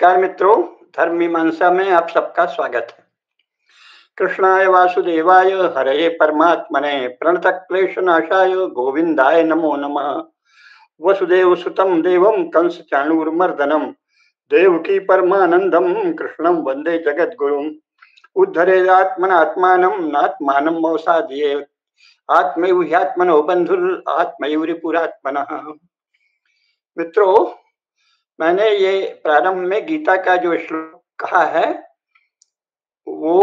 नमस्कार मित्रों, धर्म मीमांसा में आप सबका स्वागत है। कृष्णाय वासुदेवाय हरये परमात्मने प्रणतक्लेशनाशाय गोविंदाय नमो नमः। वसुदेव सुतं देवं कंस चाणूरमर्दनम देवकी परमानंदम कृष्णं वंदे जगद्गुरुम्। उद्धरेदात्मनात्मानं नात्मानं मौसादयेत् आत्मैव ह्यात्मनो बंधुर् आत्मैव रिपुरात्मनः। मित्रों, मैंने ये प्रारंभ में गीता का जो श्लोक कहा है वो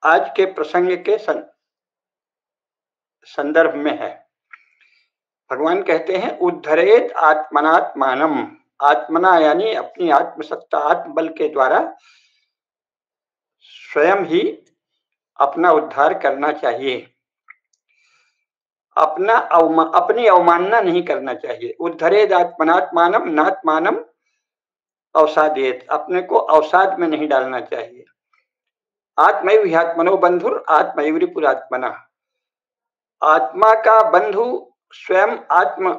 आज के प्रसंग के संदर्भ में है। भगवान कहते हैं उद्धरेत आत्मनात्मानम। आत्मना यानी अपनी आत्मसत्ता, आत्मबल के द्वारा स्वयं ही अपना उद्धार करना चाहिए। अपनी अवमानना नहीं करना चाहिए। उद्धरेत आत्मनात्मानम नात्मानम अवसादेत, अपने को अवसाद में नहीं डालना चाहिए। आत्मैव ह्यात्मनो बंधुर आत्मैव रिपुरात्मना। आत्मा का बंधु स्वयं आत्म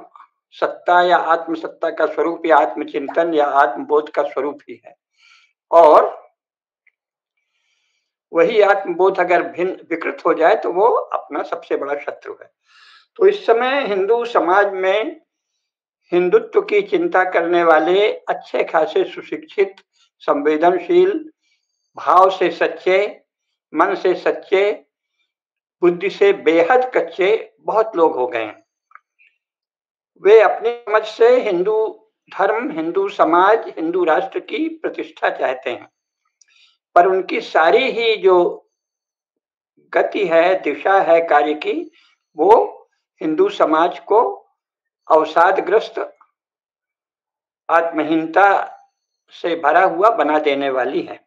सत्ता या आत्मसत्ता का स्वरूप या आत्मचिंतन या आत्मबोध का स्वरूप ही है। और वही आत्मबोध अगर भिन्न विकृत हो जाए तो वो अपना सबसे बड़ा शत्रु है। तो इस समय हिंदू समाज में हिंदुत्व की चिंता करने वाले अच्छे खासे सुशिक्षित, संवेदनशील, भाव से सच्चे, मन से सच्चे, बुद्धि से बेहद कच्चे बहुत लोग हो गए हैं। वे अपनी समझ से हिंदू धर्म, हिंदू समाज, हिंदू राष्ट्र की प्रतिष्ठा चाहते हैं, पर उनकी सारी ही जो गति है, दिशा है कार्य की, वो हिंदू समाज को अवसादग्रस्त, आत्महीनता से भरा हुआ बना देने वाली है।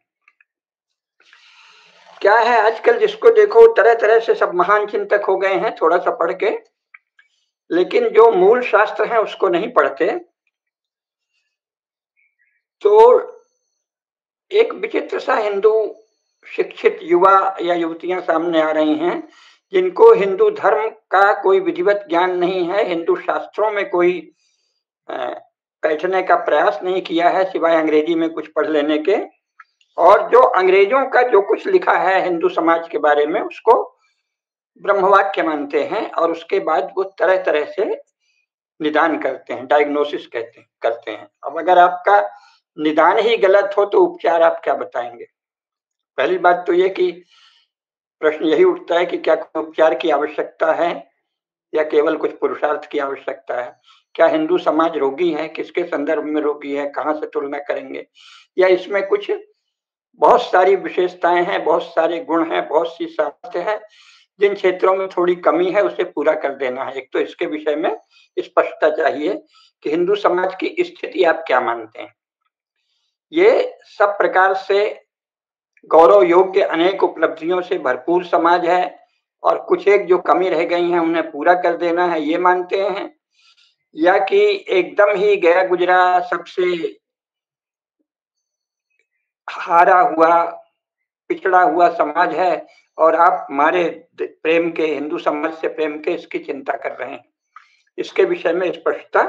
क्या है, आजकल जिसको देखो तरह तरह से सब महान चिंतक हो गए हैं थोड़ा सा पढ़ के, लेकिन जो मूल शास्त्र है उसको नहीं पढ़ते। तो एक विचित्र सा हिंदू शिक्षित युवा या युवतियां सामने आ रही हैं जिनको हिंदू धर्म का कोई विधिवत ज्ञान नहीं है, हिंदू शास्त्रों में कोई बैठने का प्रयास नहीं किया है सिवाय अंग्रेजी में कुछ पढ़ लेने के, और जो अंग्रेजों का जो कुछ लिखा है हिंदू समाज के बारे में उसको ब्रह्मवाक्य मानते हैं, और उसके बाद वो तरह तरह से निदान करते हैं, डायग्नोसिस करते हैं। अब अगर आपका निदान ही गलत हो तो उपचार आप क्या बताएंगे? पहली बात तो ये कि प्रश्न यही उठता है कि क्या कोई उपचार की आवश्यकता है या केवल कुछ पुरुषार्थ की आवश्यकता है? क्या हिंदू समाज रोगी है? किसके संदर्भ में रोगी है? कहाँ से तुलना करेंगे? या इसमें कुछ बहुत सारी विशेषताएं हैं, बहुत सारे गुण हैं, बहुत सी सामर्थ्य है, जिन क्षेत्रों में थोड़ी कमी है उसे पूरा कर देना है। एक तो इसके विषय में स्पष्टता चाहिए कि हिंदू समाज की स्थिति आप क्या मानते हैं। ये सब प्रकार से गौरव योग्य अनेक उपलब्धियों से भरपूर समाज है, और कुछ एक जो कमी रह गई हैं उन्हें पूरा कर देना है, ये मानते हैं, या कि एकदम ही गया गुजरा सबसे हारा हुआ, पिछड़ा हुआ समाज है और आप हमारे प्रेम के, हिंदू समाज से प्रेम के, इसकी चिंता कर रहे हैं। इसके विषय में स्पष्टता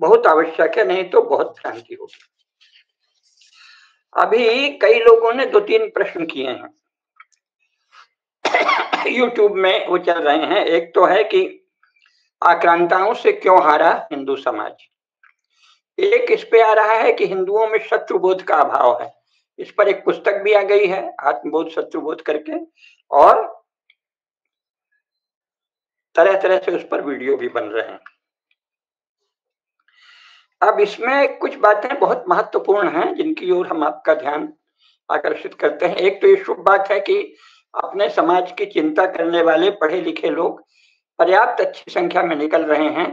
बहुत आवश्यक है, नहीं तो बहुत भ्रांति होगी। अभी कई लोगों ने 2-3 प्रश्न किए हैं YouTube में, वो चल रहे हैं। एक तो है कि आक्रांताओं से क्यों हारा हिंदू समाज। एक इस पे आ रहा है कि हिंदुओं में शत्रुबोध का अभाव है। इस पर एक पुस्तक भी आ गई है, आत्मबोध शत्रुबोध करके, और तरह तरह से उस पर वीडियो भी बन रहे हैं। अब इसमें कुछ बातें बहुत महत्वपूर्ण हैं जिनकी ओर हम आपका ध्यान आकर्षित करते हैं। एक तो ये शुभ बात है कि अपने समाज की चिंता करने वाले पढ़े लिखे लोग पर्याप्त अच्छी संख्या में निकल रहे हैं।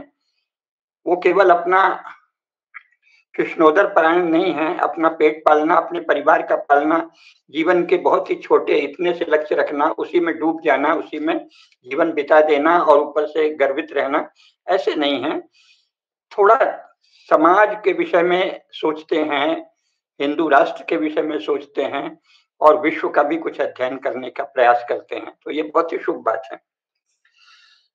वो केवल अपना कृष्णोदर परायण नहीं है, अपना पेट पालना, अपने परिवार का पालना, जीवन के बहुत ही छोटे इतने से लक्ष्य रखना, उसी में डूब जाना, उसी में जीवन बिता देना और ऊपर से गर्वित रहना, ऐसे नहीं है। थोड़ा समाज के विषय में सोचते हैं, हिंदू राष्ट्र के विषय में सोचते हैं, और विश्व का भी कुछ अध्ययन करने का प्रयास करते हैं, तो ये बहुत ही शुभ बात है।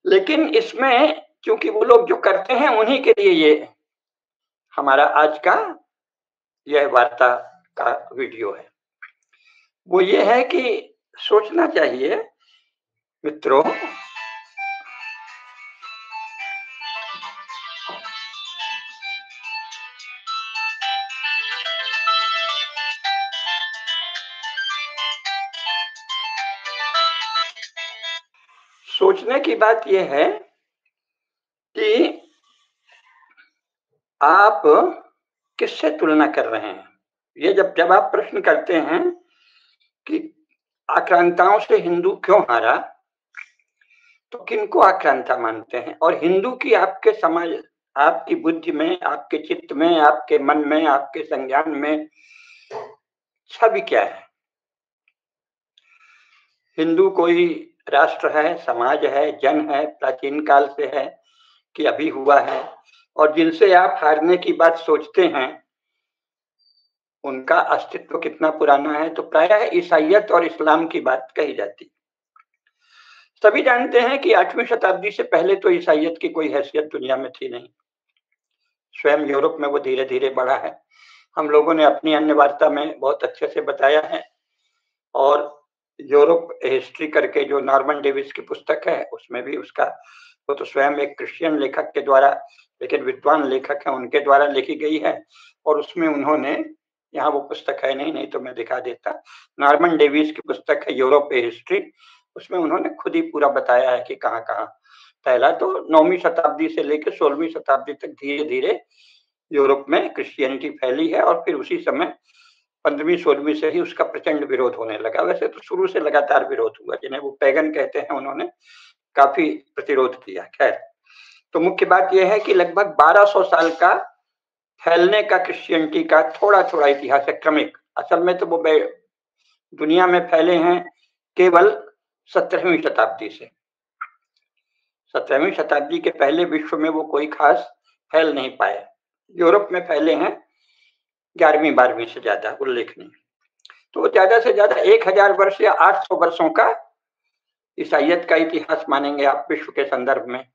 लेकिन इसमें क्योंकि वो लोग जो करते हैं उन्हीं के लिए ये हमारा आज का यह वार्ता का वीडियो है। वो ये है कि सोचना चाहिए मित्रों, सोचने की बात ये है कि आप किससे तुलना कर रहे हैं। ये जब जब आप प्रश्न करते हैं कि आक्रांताओं से हिंदू क्यों हारा, तो किनको आक्रांता मानते हैं, और हिंदू की आपके समाज, आपकी बुद्धि में, आपके चित्त में, आपके मन में, आपके संज्ञान में छवि क्या है। हिंदू कोई राष्ट्र है, समाज है, जन है, प्राचीन काल से है कि अभी हुआ है, और जिनसे आप हारने की बात सोचते हैं उनका अस्तित्व कितना पुराना है, तो प्रायः ईसाइयत और इस्लाम की बात कही जाती। सभी जानते हैं कि 8वीं शताब्दी से पहले तो ईसाइयत की कोई हैसियत दुनिया में थी नहीं। स्वयं यूरोप में वो धीरे धीरे बढ़ा है। हम लोगों ने अपनी अन्य वार्ता में बहुत अच्छे से बताया है, और यूरोप हिस्ट्री करके जो नॉर्मन डेविस की पुस्तक है उसमें भी उसका, वो तो स्वयं एक क्रिश्चियन लेखक के द्वारा, लेकिन विद्वान लेखक है, उनके द्वारा लिखी गई है, और उसमें उन्होंने, यहाँ वो पुस्तक है नहीं तो मैं दिखा देता, नॉर्मन डेविस की पुस्तक है यूरोप हिस्ट्री, उसमें उन्होंने खुद ही पूरा बताया है कि कहाँ कहाँ पहला तो 9वीं शताब्दी से लेकर 16वीं शताब्दी तक धीरे धीरे यूरोप में क्रिश्चियनिटी फैली है, और फिर उसी समय 15वीं 16वीं से ही उसका प्रचंड विरोध होने लगा। वैसे तो शुरू से लगातार विरोध हुआ, जिन्हें वो पैगन कहते हैं, उन्होंने काफी प्रतिरोध किया। खैर, तो मुख्य बात यह है कि लगभग 1200 साल का फैलने का क्रिश्चियनिटी का थोड़ा थोड़ा इतिहास है, क्रमिक। असल में तो वो दुनिया में फैले हैं केवल 17वीं शताब्दी से। 17वीं शताब्दी के पहले विश्व में वो कोई खास फैल नहीं पाए। यूरोप में फैले हैं 11वीं 12वीं से ज्यादा उल्लेखनीय। तो ज्यादा से ज्यादा 1000 वर्ष या 800 वर्षों का ईसाइयत का इतिहास मानेंगे आप विश्व के संदर्भ में,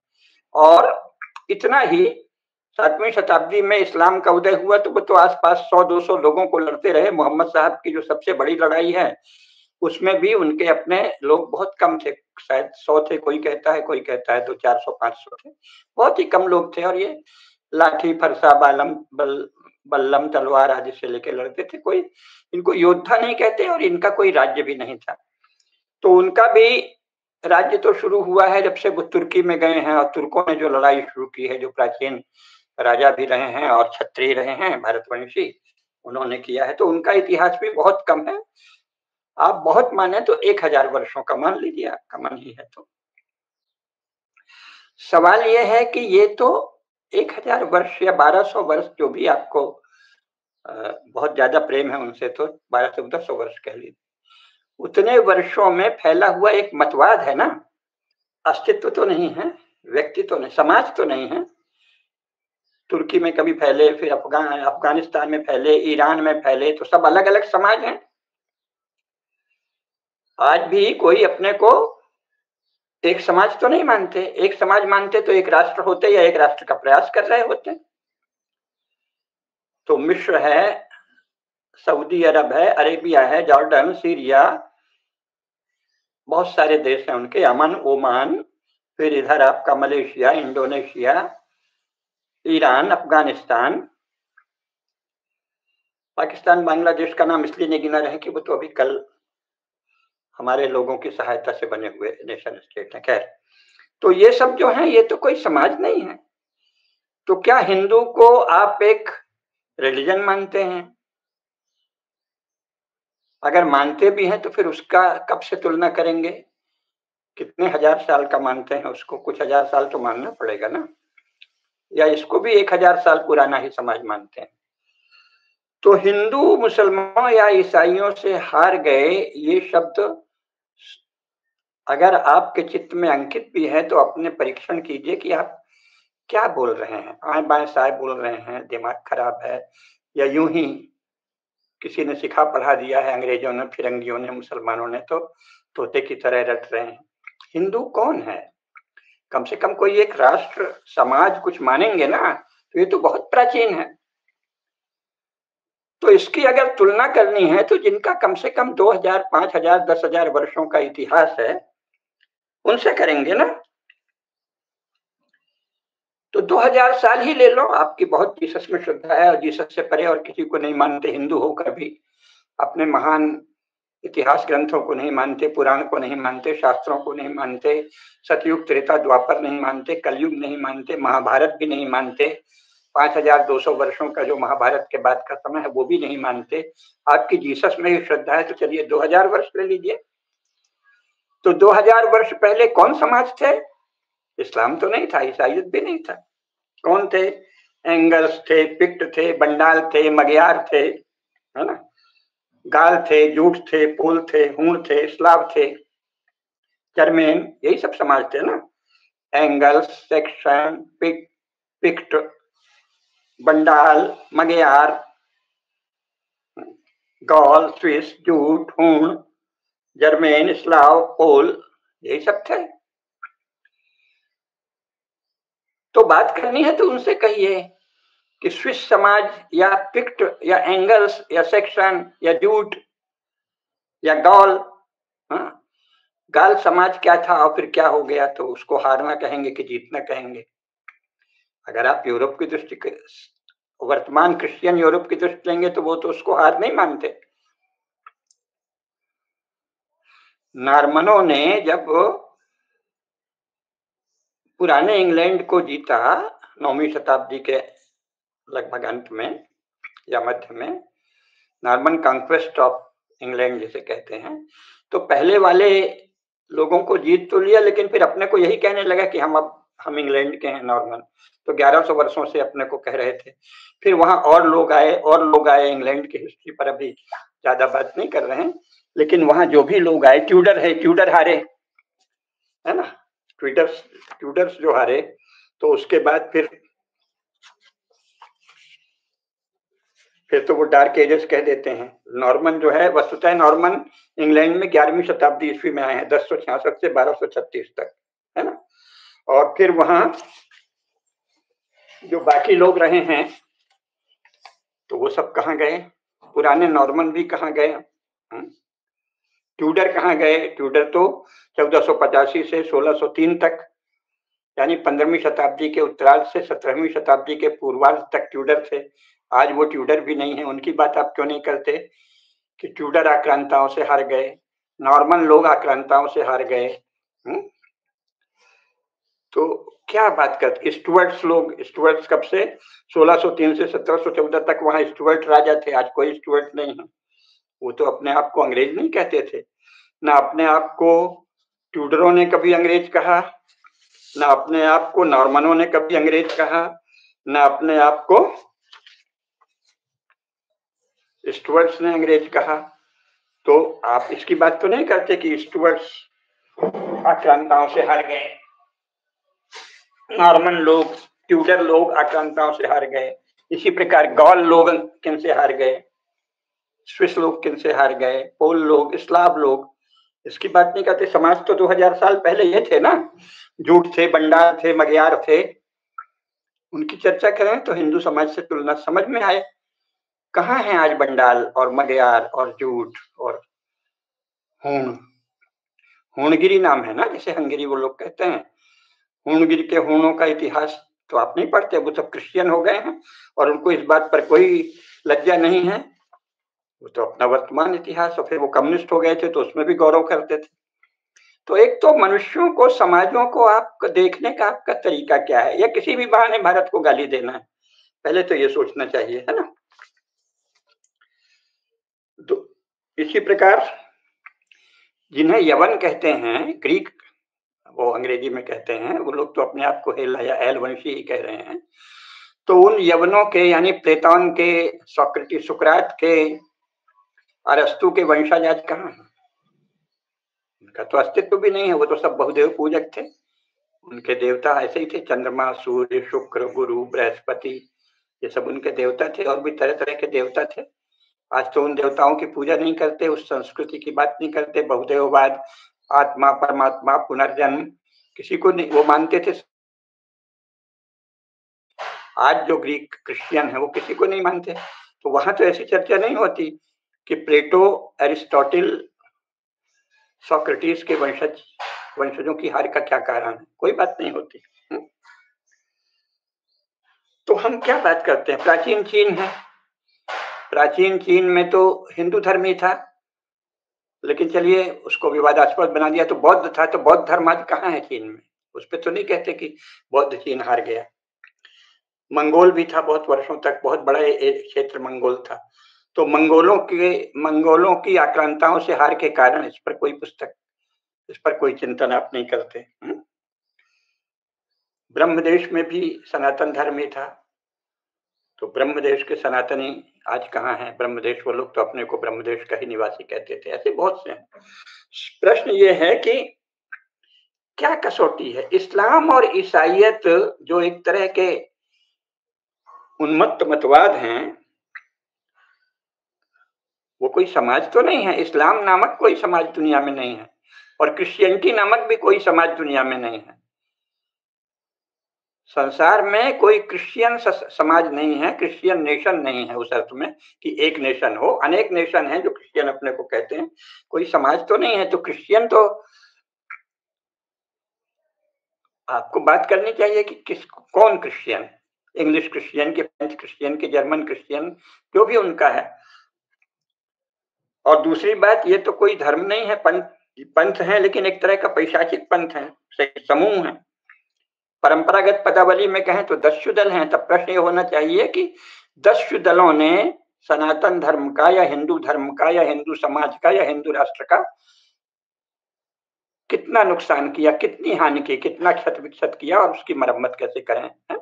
और इतना ही 7वीं शताब्दी में इस्लाम का उदय हुआ, तो वो तो आसपास 100-200 लोगों को लड़ते रहे। मोहम्मद साहब की जो सबसे बड़ी लड़ाई है उसमें भी उनके अपने लोग बहुत कम थे, शायद 100 थे, कोई कहता है 200-400-500 थे, बहुत ही कम लोग थे, और ये लाठी फरसा बल्लम तलवार आदि से लेके लड़ते थे। कोई इनको योद्धा नहीं कहते, और इनका कोई राज्य भी नहीं था। तो उनका भी राज्य तो शुरू हुआ है जब से वो तुर्की में गए हैं, और तुर्कों ने जो लड़ाई शुरू की है, जो प्राचीन राजा भी रहे हैं और क्षत्रिय रहे हैं भारतवंशी, उन्होंने किया है, तो उनका इतिहास भी बहुत कम है। आप बहुत माने तो 1000 वर्षों का मान लीजिए, आपका मन ही है तो। सवाल यह है कि ये तो 1000 वर्ष या 1200 वर्ष, जो भी आपको बहुत ज्यादा प्रेम है उनसे, तो 1200-1400 वर्ष कह लीजिए, उतने वर्षों में फैला हुआ एक मतवाद है ना। अस्तित्व तो नहीं है, व्यक्ति तो नहीं, समाज तो नहीं है। तुर्की में कभी फैले, फिर अफगानिस्तान में फैले, ईरान में फैले, तो सब अलग अलग समाज हैं। आज भी कोई अपने को एक समाज तो नहीं मानते। एक समाज मानते तो एक राष्ट्र होते, या एक राष्ट्र का प्रयास कर रहे होते। तो मिस्र है, सऊदी अरब है, अरेबिया है, जॉर्डन, सीरिया, बहुत सारे देश हैं उनके, अमन, ओमान, फिर इधर आपका Malaysia, Indonesia, Iran, Afghanistan, Pakistan, Bangladesh का नाम इसलिए नहीं गिना रहे कि वो तो अभी कल हमारे लोगों की सहायता से बने हुए नेशन स्टेट हैं। खैर, तो ये सब जो है, ये तो कोई समाज नहीं है। तो क्या हिंदू को आप एक रिलीजन मानते हैं? अगर मानते भी हैं तो फिर उसका कब से तुलना करेंगे? कितने हजार साल का मानते हैं उसको? कुछ हजार साल तो मानना पड़ेगा ना, या इसको भी 1000 साल पुराना ही समाज मानते हैं? तो हिंदू मुसलमानों या ईसाइयों से हार गए, ये शब्द अगर आपके चित्त में अंकित भी है तो अपने परीक्षण कीजिए कि आप क्या बोल रहे हैं। आए बाएं साए बोल रहे हैं, दिमाग खराब है, या यूं ही किसी ने सिखा पढ़ा दिया है, अंग्रेजों ने, फिरंगियों ने, मुसलमानों ने, तो तोते की तरह रट रहे हैं। हिंदू कौन है? कम से कम कोई एक राष्ट्र समाज कुछ मानेंगे ना, तो ये तो बहुत प्राचीन है। तो इसकी अगर तुलना करनी है तो जिनका कम से कम 2000, 5000, 10,000 वर्षों का इतिहास है, उनसे करेंगे ना। तो 2000 साल ही ले लो, आपकी बहुत जीसस में श्रद्धा है और जीसस से परे और किसी को नहीं मानते, हिंदू होकर भी अपने महान इतिहास ग्रंथों को नहीं मानते, पुराण को नहीं मानते, शास्त्रों को नहीं मानते, सतयुग त्रेता द्वापर नहीं मानते, कलयुग नहीं मानते, महाभारत भी नहीं मानते, 5200 वर्षों का जो महाभारत के बाद का समय है वो भी नहीं मानते। आपकी जीसस में ही श्रद्धा है तो चलिए 2000 वर्ष ले लीजिए। तो 2000 वर्ष पहले कौन समाज थे? इस्लाम तो नहीं था, ईसाइयत भी नहीं था। कौन थे? एंगल्स थे, पिक्ट थे, बंडाल थे, मगयार थे, है ना, गाल थे, जूट थे, पोल थे, हूण थे, स्लाव थे, जर्मेन, यही सब समाज थे ना। Angles, Saxon, Pict, Vandal, Magyar, Gaul, Swiss, Jute, हूण, जर्मेन, स्लाव, पोल, यही सब थे। तो बात करनी है तो उनसे कहिए कि स्विस समाज या पिक्ट या एंगल्स या सेक्शन या जूट या गॉल, हाँ, गाल समाज क्या था और फिर क्या हो गया, तो उसको हारना कहेंगे कि जीतना कहेंगे? अगर आप यूरोप की दृष्टि, वर्तमान क्रिश्चियन यूरोप की दृष्टि लेंगे तो वो तो उसको हार नहीं मानते। नॉर्मनों ने जब पुराने इंग्लैंड को जीता 9वीं शताब्दी के लगभग अंत में या मध्य में, नॉर्मन कॉन्क्वेस्ट ऑफ इंग्लैंड जिसे कहते हैं, तो पहले वाले लोगों को जीत तो लिया, लेकिन फिर अपने को यही कहने लगा कि हम इंग्लैंड के हैं नॉर्मन। तो 1100 वर्षों से अपने को कह रहे थे। फिर वहां और लोग आए इंग्लैंड की हिस्ट्री पर अभी ज्यादा बात नहीं कर रहे हैं, लेकिन वहां जो भी लोग आए, ट्यूडर हारे, है ना, ट्यूडर्स जो हारे, तो उसके बाद फिर तो वो डार्क एजेस कह देते हैं। नॉर्मन जो है, वस्तुतः नॉर्मन इंग्लैंड में 11वीं शताब्दी ईस्वी में आए हैं, 1066 से 1236 तक, है ना। और फिर वहां जो बाकी लोग रहे हैं तो वो सब कहाँ गए? पुराने नॉर्मन भी कहाँ गए? ट्यूडर कहाँ गए? ट्यूडर तो 1485 से 1603 तक, यानी 15वीं शताब्दी के उत्तरार्ध से 17वीं शताब्दी के पूर्वार्ध तक ट्यूडर थे। आज वो ट्यूडर भी नहीं है। उनकी बात आप क्यों नहीं करते कि ट्यूडर आक्रांताओं से हार गए, नॉर्मन लोग आक्रांताओं से हार गए? तो क्या बात करते? स्टुअर्ट्स कब से? 1603 से 1714 तक वहां स्टुअर्ट राजा थे। आज कोई स्टुअर्ट नहीं है। वो तो अपने आप को अंग्रेज नहीं कहते थे ना, अपने आप को ट्यूडरों ने कभी अंग्रेज कहा, ना अपने आप को नॉर्मनों ने कभी अंग्रेज कहा, ना अपने आप को स्टुअर्ट्स ने अंग्रेज कहा। तो आप इसकी बात तो नहीं करते कि स्टुअर्ट्स आक्रांताओं से हार गए, नॉर्मन लोग, ट्यूडर लोग आक्रांताओं से हार गए। इसी प्रकार गॉल लोग किन से हार गए, स्विस लोग किन से हार गए, पोल लोग, स्लाव लोग, इसकी बात नहीं करते। समाज तो 2000 साल पहले ये थे ना, जूट थे, बंडार थे, मगयार थे, उनकी चर्चा करें तो हिंदू समाज से तुलना समझ में आए। कहाँ है आज बंडाल और मगयार और जूट और हूण? हूणगिरी नाम है ना, जैसे हंगरी वो लोग कहते हैं। हूणगिरी के हूणों का इतिहास तो आप नहीं पढ़ते। वो सब क्रिश्चियन हो गए हैं और उनको इस बात पर कोई लज्जा नहीं है। वो तो अपना वर्तमान इतिहास, और फिर वो कम्युनिस्ट हो गए थे तो उसमें भी गौरव करते थे। तो एक तो मनुष्यों को, समाजों को आप देखने का आपका तरीका क्या है, या किसी भी बहाने भारत को गाली देना है? पहले तो ये सोचना चाहिए, है ना। तो इसी प्रकार जिन्हें यवन कहते हैं, ग्रीक वो अंग्रेजी में कहते हैं, वो लोग तो अपने आप को हेल या एलवंशी ही कह रहे हैं। तो उन यवनों के, यानी प्लेटोन के, सोक्रेटिस, सुकरात के, अरस्तु के वंशज आज कहाँ हैं? उनका तो अस्तित्व भी नहीं है। वो तो सब बहुदेव पूजक थे। उनके देवता ऐसे ही थे, चंद्रमा, सूर्य, शुक्र, गुरु, बृहस्पति, ये सब उनके देवता थे। और भी तरह तरह के देवता थे। आज तो उन देवताओं की पूजा नहीं करते, उस संस्कृति की बात नहीं करते। बहुदेववाद, आत्मा, परमात्मा, पुनर्जन्म, किसी को नहीं वो मानते थे। आज जो ग्रीक क्रिश्चियन है वो किसी को नहीं मानते। तो वहां तो ऐसी चर्चा नहीं होती कि प्लेटो, एरिस्टोटिल, सोक्रेटिस के वंशजों की हार का क्या कारण है, कोई बात नहीं होती। तो हम क्या बात करते हैं, प्राचीन चीन है, प्राचीन चीन में तो हिंदू धर्म ही था, लेकिन चलिए उसको विवादास्पद बना दिया, तो बौद्ध था, तो बौद्ध धर्म आज कहाँ है चीन में? उस पर तो नहीं कहते कि बौद्ध चीन हार गया। मंगोल भी था बहुत वर्षों तक, बहुत बड़ा क्षेत्र मंगोल था, तो मंगोलों की आक्रांताओं से हार के कारण इस पर कोई पुस्तक, इस पर कोई चिंतन आप नहीं करते। ब्रह्मदेश में भी सनातन धर्म ही था, तो ब्रह्मदेश के सनातनी आज कहाँ हैं? ब्रह्मदेश वो लोग तो अपने को ब्रह्मदेश का ही निवासी कहते थे, ऐसे बहुत से हैं। प्रश्न ये है कि क्या कसौटी है? इस्लाम और ईसाइयत जो एक तरह के उन्मत्त मतवाद हैं, वो कोई समाज तो नहीं है। इस्लाम नामक कोई समाज दुनिया में नहीं है, और क्रिश्चियनिटी नामक भी कोई समाज दुनिया में नहीं है। संसार में कोई क्रिश्चियन समाज नहीं है, क्रिश्चियन नेशन नहीं है उस अर्थ में कि एक नेशन हो, अनेक नेशन है जो क्रिश्चियन अपने को कहते हैं, कोई समाज तो नहीं है। तो क्रिश्चियन तो आपको बात करनी चाहिए कि कौन क्रिश्चियन, इंग्लिश क्रिश्चियन के, फ्रेंच क्रिश्चियन के, जर्मन क्रिश्चियन, जो भी उनका है। और दूसरी बात, ये तो कोई धर्म नहीं है, पंथ है, लेकिन एक तरह का पैशाचिक पंथ है, समूह है। परंपरागत पदावली में कहें तो 10 दल हैं। तब प्रश्न ये होना चाहिए कि 10 दलों ने सनातन धर्म का या हिंदू धर्म का या हिंदू समाज का या हिंदू राष्ट्र का कितना नुकसान किया, कितनी हानि की, कितना क्षत विक्षत किया, और उसकी मरम्मत कैसे करें है?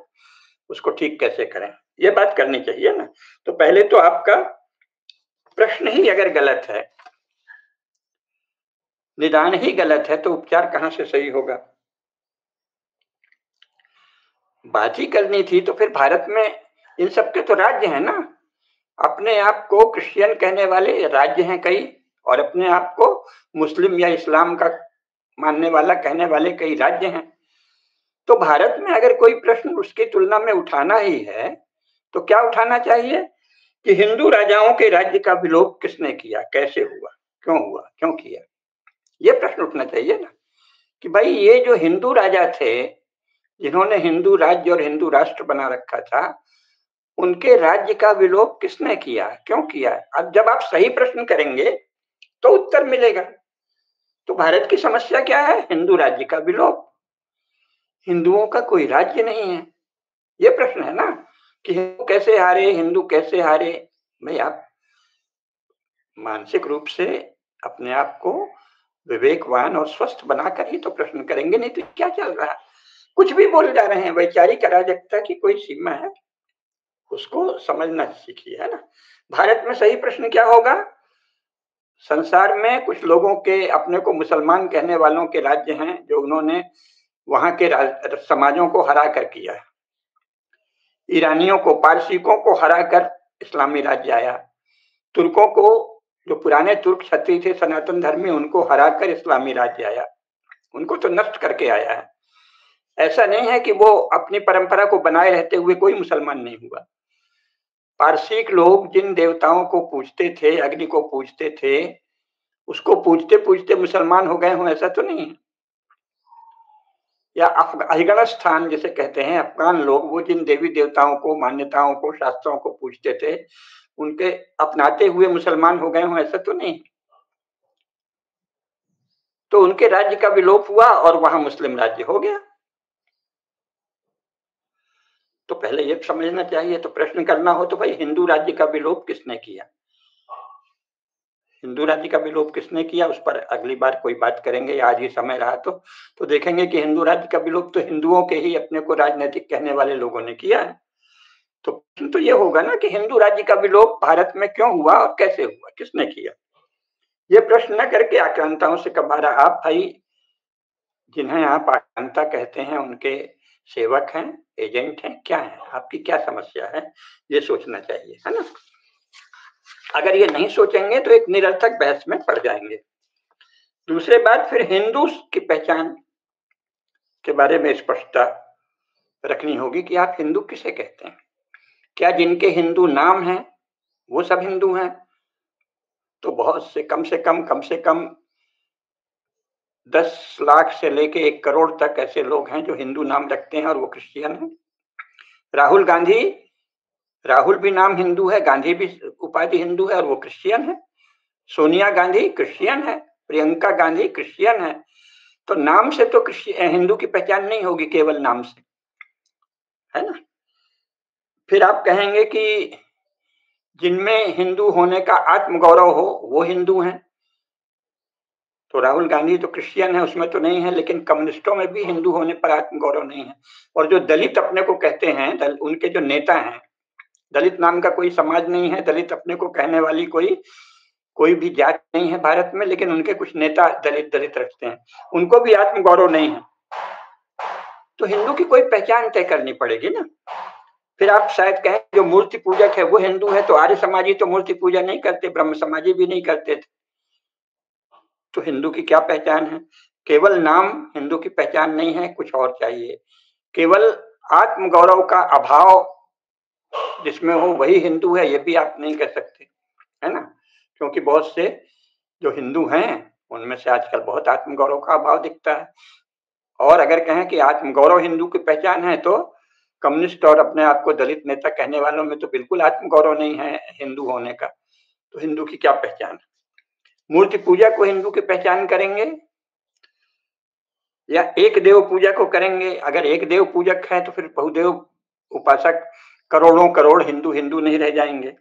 उसको ठीक कैसे करें, ये बात करनी चाहिए ना। तो पहले तो आपका प्रश्न ही अगर गलत है, निदान ही गलत है, तो उपचार कहां से सही होगा? बात ही करनी थी तो फिर भारत में इन सबके तो राज्य हैं ना, अपने आप को क्रिश्चियन कहने वाले राज्य हैं कई, और अपने आप को मुस्लिम या इस्लाम का मानने वाला कहने वाले कई राज्य हैं। तो भारत में अगर कोई प्रश्न उसकी तुलना में उठाना ही है, तो क्या उठाना चाहिए कि हिंदू राजाओं के राज्य का विलोप किसने किया, कैसे हुआ, क्यों किया? ये प्रश्न उठना चाहिए ना, कि भाई ये जो हिंदू राजा थे, जिन्होंने हिंदू राज्य और हिंदू राष्ट्र बना रखा था, उनके राज्य का विलोप किसने किया, क्यों किया? अब जब आप सही प्रश्न करेंगे तो उत्तर मिलेगा। तो भारत की समस्या क्या है? हिंदू राज्य का विलोप, हिंदुओं का कोई राज्य नहीं है। ये प्रश्न है ना, कि हिंदू कैसे हारे, हिंदू कैसे हारे? भाई आप मानसिक रूप से अपने आप को विवेकवान और स्वस्थ बनाकर ही तो प्रश्न करेंगे, नहीं तो क्या चल रहा है? कुछ भी बोल जा रहे हैं। वैचारिक अराजकता की कोई सीमा है? उसको समझना सीखिए, है ना। भारत में सही प्रश्न क्या होगा? संसार में कुछ लोगों के, अपने को मुसलमान कहने वालों के राज्य हैं, जो उन्होंने वहां के समाजों को हरा कर किया है। ईरानियों को, पारसिकों को हरा कर इस्लामी राज्य आया। तुर्कों को, जो पुराने तुर्क क्षत्रिय थे सनातन धर्मी, उनको हरा कर इस्लामी राज्य आया, उनको तो नष्ट करके आया है। ऐसा नहीं है कि वो अपनी परंपरा को बनाए रहते हुए कोई मुसलमान नहीं हुआ। पारसिक लोग जिन देवताओं को पूजते थे, अग्नि को पूजते थे, उसको पूजते पूजते मुसलमान हो गए हों, ऐसा तो नहीं है। या अफगानिस्तान जिसे कहते हैं, अफगान लोग, वो जिन देवी देवताओं को, मान्यताओं को, शास्त्रों को पूजते थे, उनके अपनाते हुए मुसलमान हो गए हों, ऐसा तो नहीं। तो उनके राज्य का विलोप हुआ और वहां मुस्लिम राज्य हो गया। तो पहले ये समझना चाहिए। तो प्रश्न करना हो तो भाई हिंदू राज्य का विलोप किसने किया, हिंदू राज्य का विलोप किसने किया, उस पर अगली बार कोई बात करेंगे, या आज ही समय रहा तो देखेंगे कि हिंदू राज्य का विलोप तो हिंदुओं के ही अपने को राजनीतिक कहने वाले लोगों ने किया है। तो प्रश्न तो ये होगा ना कि हिंदू राज्य का विलोप भारत में क्यों हुआ और कैसे हुआ, किसने किया? ये प्रश्न न करके आक्रांताओं से कबारा, आप भाई जिन्हें आप आक्रांता कहते हैं, उनके सेवक हैं, एजेंट हैं, क्या है, आपकी क्या समस्या है, ये सोचना चाहिए, है ना। अगर ये नहीं सोचेंगे तो एक निरर्थक बहस में पड़ जाएंगे। दूसरी बात, फिर हिंदू की पहचान के बारे में स्पष्टता रखनी होगी कि आप हिंदू किसे कहते हैं। क्या जिनके हिंदू नाम हैं वो सब हिंदू हैं। तो बहुत से कम 10 लाख से लेके 1 करोड़ तक ऐसे लोग हैं जो हिंदू नाम रखते हैं और वो क्रिश्चियन हैं। राहुल गांधी, राहुल भी नाम हिंदू है, गांधी भी उपाधि हिंदू है और वो क्रिश्चियन है। सोनिया गांधी क्रिश्चियन है, प्रियंका गांधी क्रिश्चियन है। तो नाम से तो हिंदू की पहचान नहीं होगी, केवल नाम से, है ना। फिर आप कहेंगे कि जिनमें हिंदू होने का आत्मगौरव हो वो हिंदू हैं। तो राहुल गांधी तो क्रिश्चियन है, उसमें तो नहीं है, लेकिन कम्युनिस्टों में भी हिंदू होने पर आत्मगौरव नहीं है। और जो दलित अपने को कहते हैं, उनके जो नेता हैं, दलित नाम का कोई समाज नहीं है, दलित अपने को कहने वाली कोई भी जात नहीं है भारत में, लेकिन उनके कुछ नेता दलित दलित रखते हैं, उनको भी आत्मगौरव नहीं है। तो हिंदू की कोई पहचान तय करनी पड़ेगी ना। फिर आप शायद कहें जो मूर्ति पूजक है वो हिंदू है, तो आर्य समाजी तो मूर्ति पूजा नहीं करते, ब्रह्म समाजी भी नहीं करते थे। तो हिंदू की क्या पहचान है? केवल नाम हिंदू की पहचान नहीं है, कुछ और चाहिए। केवल आत्मगौरव का अभाव जिसमें हो वही हिंदू है, ये भी आप नहीं कह सकते, है ना। क्योंकि बहुत से जो हिंदू हैं उनमें से आजकल बहुत आत्मगौरव का अभाव दिखता है। और अगर कहें कि आत्मगौरव हिंदू की पहचान है, तो कम्युनिस्ट और अपने आप को दलित नेता कहने वालों में तो बिल्कुल आत्मगौरव नहीं है हिंदू होने का। तो हिंदू की क्या पहचान? मूर्ति पूजा को हिंदू की पहचान करेंगे या एक देव पूजा को करेंगे? अगर एक देव पूजक है तो फिर बहुदेव उपासक करोड़ों करोड़ हिंदू हिंदू नहीं रह जाएंगे।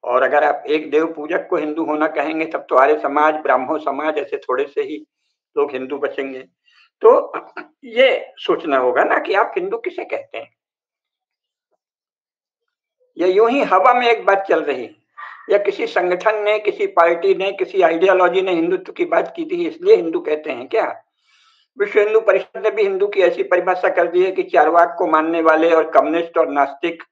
और अगर आप एक देव पूजक को हिंदू होना कहेंगे, तब तो आर्य समाज, ब्राह्मण समाज, ऐसे थोड़े से ही लोग हिंदू बचेंगे। तो ये सोचना होगा ना कि आप हिंदू किसे कहते हैं। या यूं ही हवा में एक बात चल रही है, या किसी संगठन ने, किसी पार्टी ने, किसी आइडियोलॉजी ने हिंदुत्व की बात की थी इसलिए हिंदू कहते हैं क्या? विश्व हिंदू परिषद ने भी हिंदू की ऐसी परिभाषा कर दी है कि चारवाक को मानने वाले और कम्युनिस्ट और नास्तिक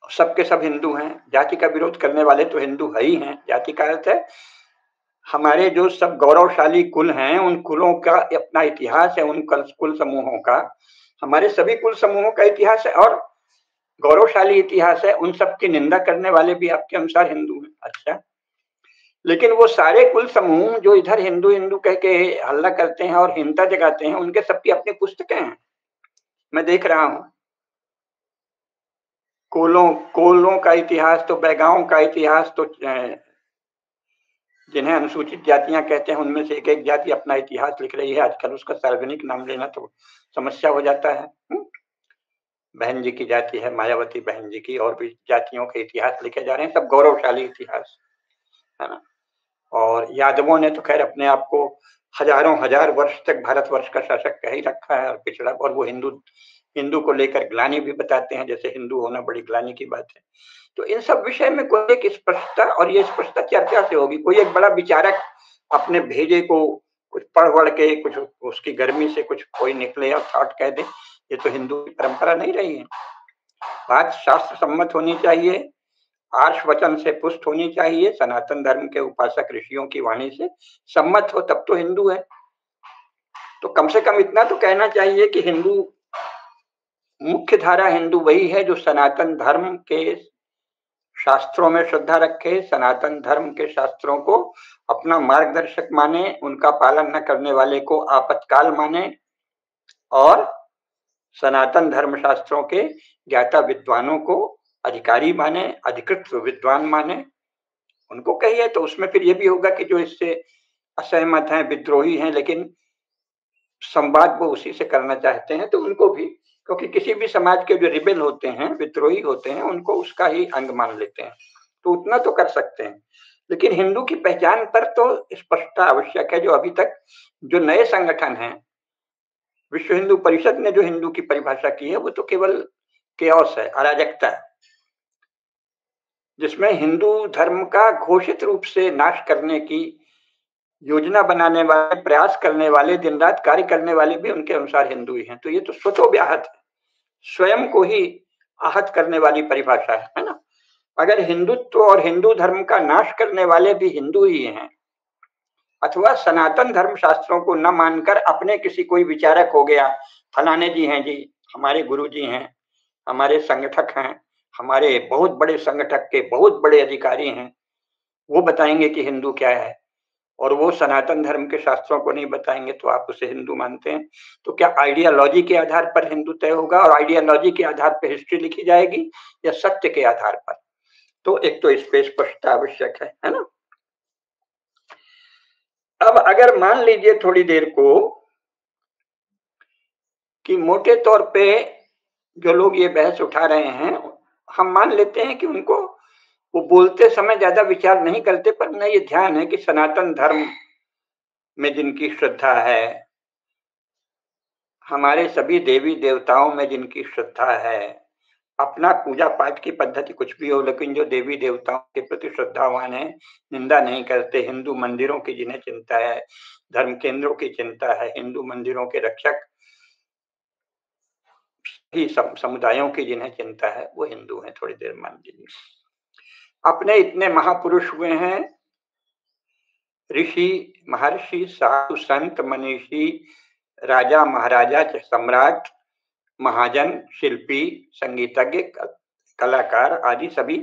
सबके सब हिंदू हैं। जाति का विरोध करने वाले तो हिंदू है ही हैं। जाति का अर्थ है हमारे जो सब गौरवशाली कुल हैं, उन कुलों का अपना इतिहास है, उन कुल समूहों का, हमारे सभी कुल समूहों का इतिहास है और गौरवशाली इतिहास है। उन सब की निंदा करने वाले भी आपके अनुसार हिंदू हैं। अच्छा, लेकिन वो सारे कुल समूह जो इधर हिंदू हिंदू कह के हल्ला करते हैं और हिंसा जगाते हैं, उनके सबकी अपनी पुस्तकें हैं। मैं देख रहा हूं, कोलों का इतिहास, तो बैगाओं का इतिहास, तो जिन्हें अनुसूचित जातियां कहते हैं उनमें से एक एक जाति अपना इतिहास लिख रही है। आजकल उसका सार्वजनिक नाम लेना तो समस्या हो जाता है। बहन जी की जाति है, मायावती बहन जी की, और भी जातियों के इतिहास लिखे जा रहे हैं, सब गौरवशाली इतिहास, है ना। और यादवों ने तो खैर अपने आप को हजारों हजार वर्ष तक भारतवर्ष का शासक कह ही रखा है, और पिछड़ा, और वो हिंदू को लेकर ग्लानि भी बताते हैं, जैसे हिंदू होना बड़ी ग्लानि की बात है। तो इन सब विषय में कोई एक स्पष्टता, और ये स्पष्टता चर्चा से होगी। कोई एक बड़ा विचारक अपने भेजे को कुछ पढ़ के कुछ उसकी गर्मी से कुछ कोई निकले और थॉट कह दे, ये तो हिंदू की परंपरा नहीं रही है। बात शास्त्र सम्मत होनी चाहिए, आर्ष वचन से पुष्ट होनी चाहिए, सनातन धर्म के उपासक ऋषियों की वाणी से सम्मत हो, तब तो हिंदू है। तो कम से कम इतना तो कहना चाहिए कि हिंदू, मुख्य धारा हिंदू वही है जो सनातन धर्म के शास्त्रों में श्रद्धा रखे, सनातन धर्म के शास्त्रों को अपना मार्गदर्शक माने, उनका पालन न करने वाले को आपत्काल माने, और सनातन धर्म शास्त्रों के ज्ञाता विद्वानों को अधिकारी माने, अधिकृत विद्वान माने, उनको कहिए। तो उसमें फिर ये भी होगा कि जो इससे असहमत हैं, विद्रोही हैं, लेकिन संवाद वो उसी से करना चाहते हैं, तो उनको भी, क्योंकि किसी भी समाज के जो रिबेल होते हैं, विद्रोही होते हैं, उनको उसका ही अंग मान लेते हैं। तो उतना तो कर सकते हैं। लेकिन हिंदू की पहचान पर तो स्पष्टता आवश्यक है। जो अभी तक जो नए संगठन हैं, विश्व हिंदू परिषद ने जो हिंदू की परिभाषा की है, वो तो केवल केओस है, अराजकता है, जिसमें हिंदू धर्म का घोषित रूप से नाश करने की योजना बनाने वाले, प्रयास करने वाले, दिन रात कार्य करने वाले भी उनके अनुसार हिंदू ही हैं। तो ये तो स्वतोव्याहत है, स्वयं को ही आहत करने वाली परिभाषा है ना। अगर हिंदुत्व और हिंदू धर्म का नाश करने वाले भी हिंदू ही हैं, अथवा सनातन धर्म शास्त्रों को न मानकर अपने किसी कोई विचारक हो गया, फलाने जी हैं जी, हमारे गुरु जी हैं, हमारे संगठक हैं, हमारे बहुत बड़े संगठक के बहुत बड़े अधिकारी हैं, वो बताएंगे कि हिंदू क्या है, और वो सनातन धर्म के शास्त्रों को नहीं बताएंगे तो आप उसे हिंदू मानते हैं? तो क्या आइडियोलॉजी के आधार पर हिंदू तय होगा और आइडियोलॉजी के आधार पर हिस्ट्री लिखी जाएगी, या सत्य के आधार पर? तो एक तो इस पे स्पष्टता आवश्यक है ना। अब अगर मान लीजिए थोड़ी देर को कि मोटे तौर पे जो लोग ये बहस उठा रहे हैं, हम मान लेते हैं कि उनको वो बोलते समय ज्यादा विचार नहीं करते, पर उन्हें ये ध्यान है कि सनातन धर्म में जिनकी श्रद्धा है, हमारे सभी देवी देवताओं में जिनकी श्रद्धा है, अपना पूजा पाठ की पद्धति कुछ भी हो, लेकिन जो देवी देवताओं के प्रति श्रद्धावान है, निंदा नहीं करते, हिंदू मंदिरों की जिन्हें चिंता है, धर्म केंद्रों की चिंता है, हिंदू मंदिरों के रक्षक ही समुदायों की जिन्हें चिंता है, वो हिंदू हैं। थोड़ी देर मान लीजिए, अपने इतने महापुरुष हुए हैं, ऋषि महर्षि साधु संत मनीषी, राजा महाराजा सम्राट महाजन शिल्पी संगीतज्ञ कलाकार आदि सभी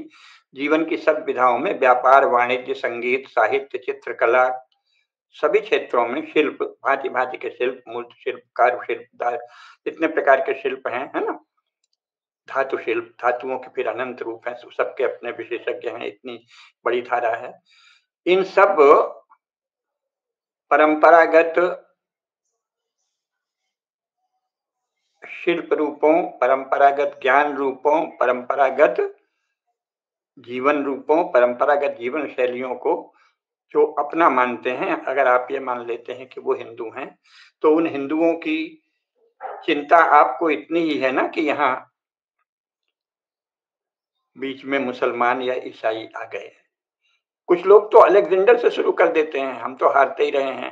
जीवन की सब विधाओं में, व्यापार वाणिज्य संगीत साहित्य चित्रकला सभी क्षेत्रों में शिल्प, भांति भांति के शिल्प, मूर्त शिल्प, कार्य शिल्प, इतने प्रकार के शिल्प हैं, है ना। धातु शिल्प, धातुओं के फिर अनंत रूप हैं, सबके अपने विशेषज्ञ हैं, इतनी बड़ी धारा है। इन सब परंपरागत शिल्प रूपों, परंपरागत ज्ञान रूपों, परंपरागत जीवन रूपों, परंपरागत जीवन शैलियों को जो अपना मानते हैं, अगर आप ये मान लेते हैं कि वो हिंदू हैं, तो उन हिंदुओं की चिंता आपको इतनी ही है ना कि यहाँ बीच में मुसलमान या ईसाई आ गए। कुछ लोग तो अलेक्जेंडर से शुरू कर देते हैं, हम तो हारते ही रहे हैं।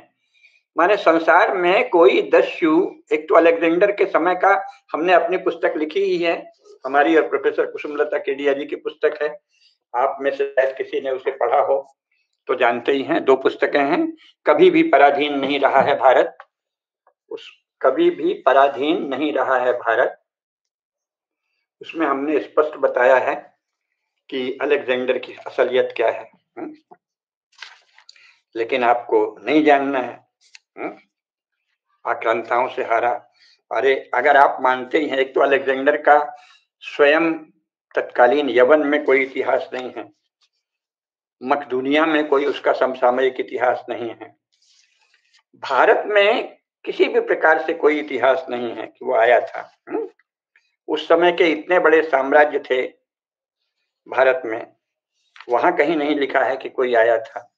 माने संसार में कोई दस्यु, एक तो अलेक्जेंडर के समय का हमने अपनी पुस्तक लिखी ही है, हमारी और प्रोफेसर कुसुमलता केडिया जी की पुस्तक है, आप में से शायद किसी ने उसे पढ़ा हो तो जानते ही हैं। 2 पुस्तकें हैं, कभी भी पराधीन नहीं रहा है भारत, उस कभी भी पराधीन नहीं रहा है भारत, उसमें हमने स्पष्ट बताया है कि अलेक्जेंडर की असलियत क्या है। लेकिन आपको नहीं जानना है, आक्रांताओं से हारा। अरे अगर आप मानते ही हैं, एक तो अलेक्जेंडर का स्वयं तत्कालीन यवन में कोई इतिहास नहीं है, मकदूनिया में कोई उसका समसामयिक इतिहास नहीं है, भारत में किसी भी प्रकार से कोई इतिहास नहीं है कि वो आया था। उस समय के इतने बड़े साम्राज्य थे भारत में, वहां कहीं नहीं लिखा है कि कोई आया था।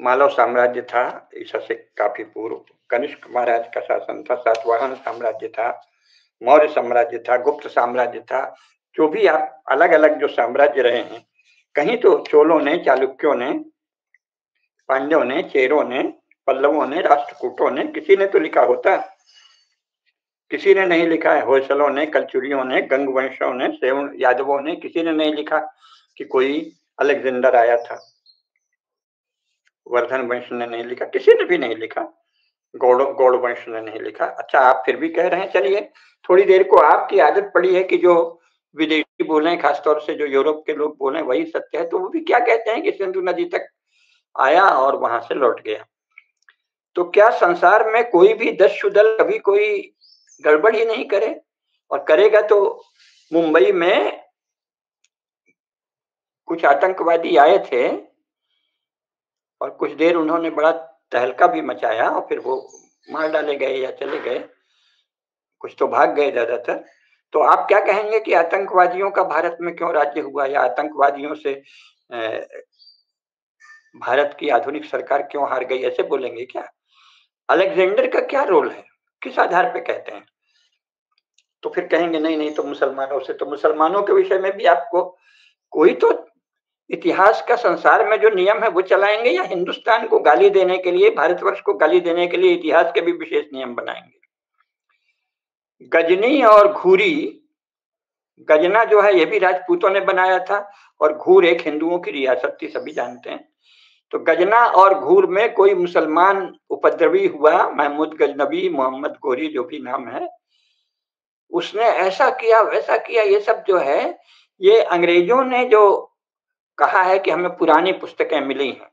मालव साम्राज्य था ईसा से काफी पूर्व, कनिष्क महाराज का शासन था, सातवाहन साम्राज्य था, मौर्य साम्राज्य था, गुप्त साम्राज्य था, जो भी आप अलग अलग जो साम्राज्य रहे हैं, कहीं तो चोलों ने, चालुक्यों ने, पांड्यों ने, चेरों ने, पल्लवों ने, राष्ट्रकूटों ने, किसी ने तो लिखा होता, किसी ने नहीं लिखा है। होयसलों ने, कलचुरियों ने, गंगवंशों ने, सेवन यादवों ने, किसी ने नहीं लिखा कि कोई अलेक्जेंडर आया था। वर्धन वंश ने नहीं लिखा, किसी ने भी नहीं लिखा, गौड़ वंश ने नहीं लिखा। अच्छा, आप फिर भी कह रहे हैं, चलिए थोड़ी देर को आपकी आदत पड़ी है कि जो विदेशी बोले, खासतौर से जो यूरोप के लोग बोले वही सत्य है, तो वो भी क्या कहते हैं कि सिंधु नदी तक आया और वहां से लौट गया। तो क्या संसार में कोई भी दस्यु दल कभी कोई गड़बड़ ही नहीं करे, और करेगा तो मुंबई में कुछ आतंकवादी आए थे और कुछ देर उन्होंने बड़ा तहलका भी मचाया और फिर वो मार डाले गए या चले गए, कुछ तो भाग गए ज्यादातर। तो आप क्या कहेंगे कि आतंकवादियों का भारत में क्यों राज्य हुआ, या आतंकवादियों से भारत की आधुनिक सरकार क्यों हार गई, ऐसे बोलेंगे क्या? अलेक्जेंडर का क्या रोल है, किस आधार पे कहते हैं? तो फिर कहेंगे नहीं नहीं, तो मुसलमानों से, तो मुसलमानों के विषय में भी आपको कोई तो इतिहास का संसार में जो नियम है वो चलाएंगे, या हिंदुस्तान को गाली देने के लिए, भारतवर्ष को गाली देने के लिए इतिहास के भी विशेष नियम बनाएंगे? गजनी और घूरी, गजना जो है ये भी राजपूतों ने बनाया था, और घूर एक हिंदुओं की रियासत थी, सभी जानते हैं। तो गजना और घूर में कोई मुसलमान उपद्रवी हुआ, महमूद गजनबी, मोहम्मद गोरी जो भी नाम है, उसने ऐसा किया वैसा किया। ये सब जो है ये अंग्रेजों ने जो कहा है कि हमें पुरानी पुस्तकें मिली हैं,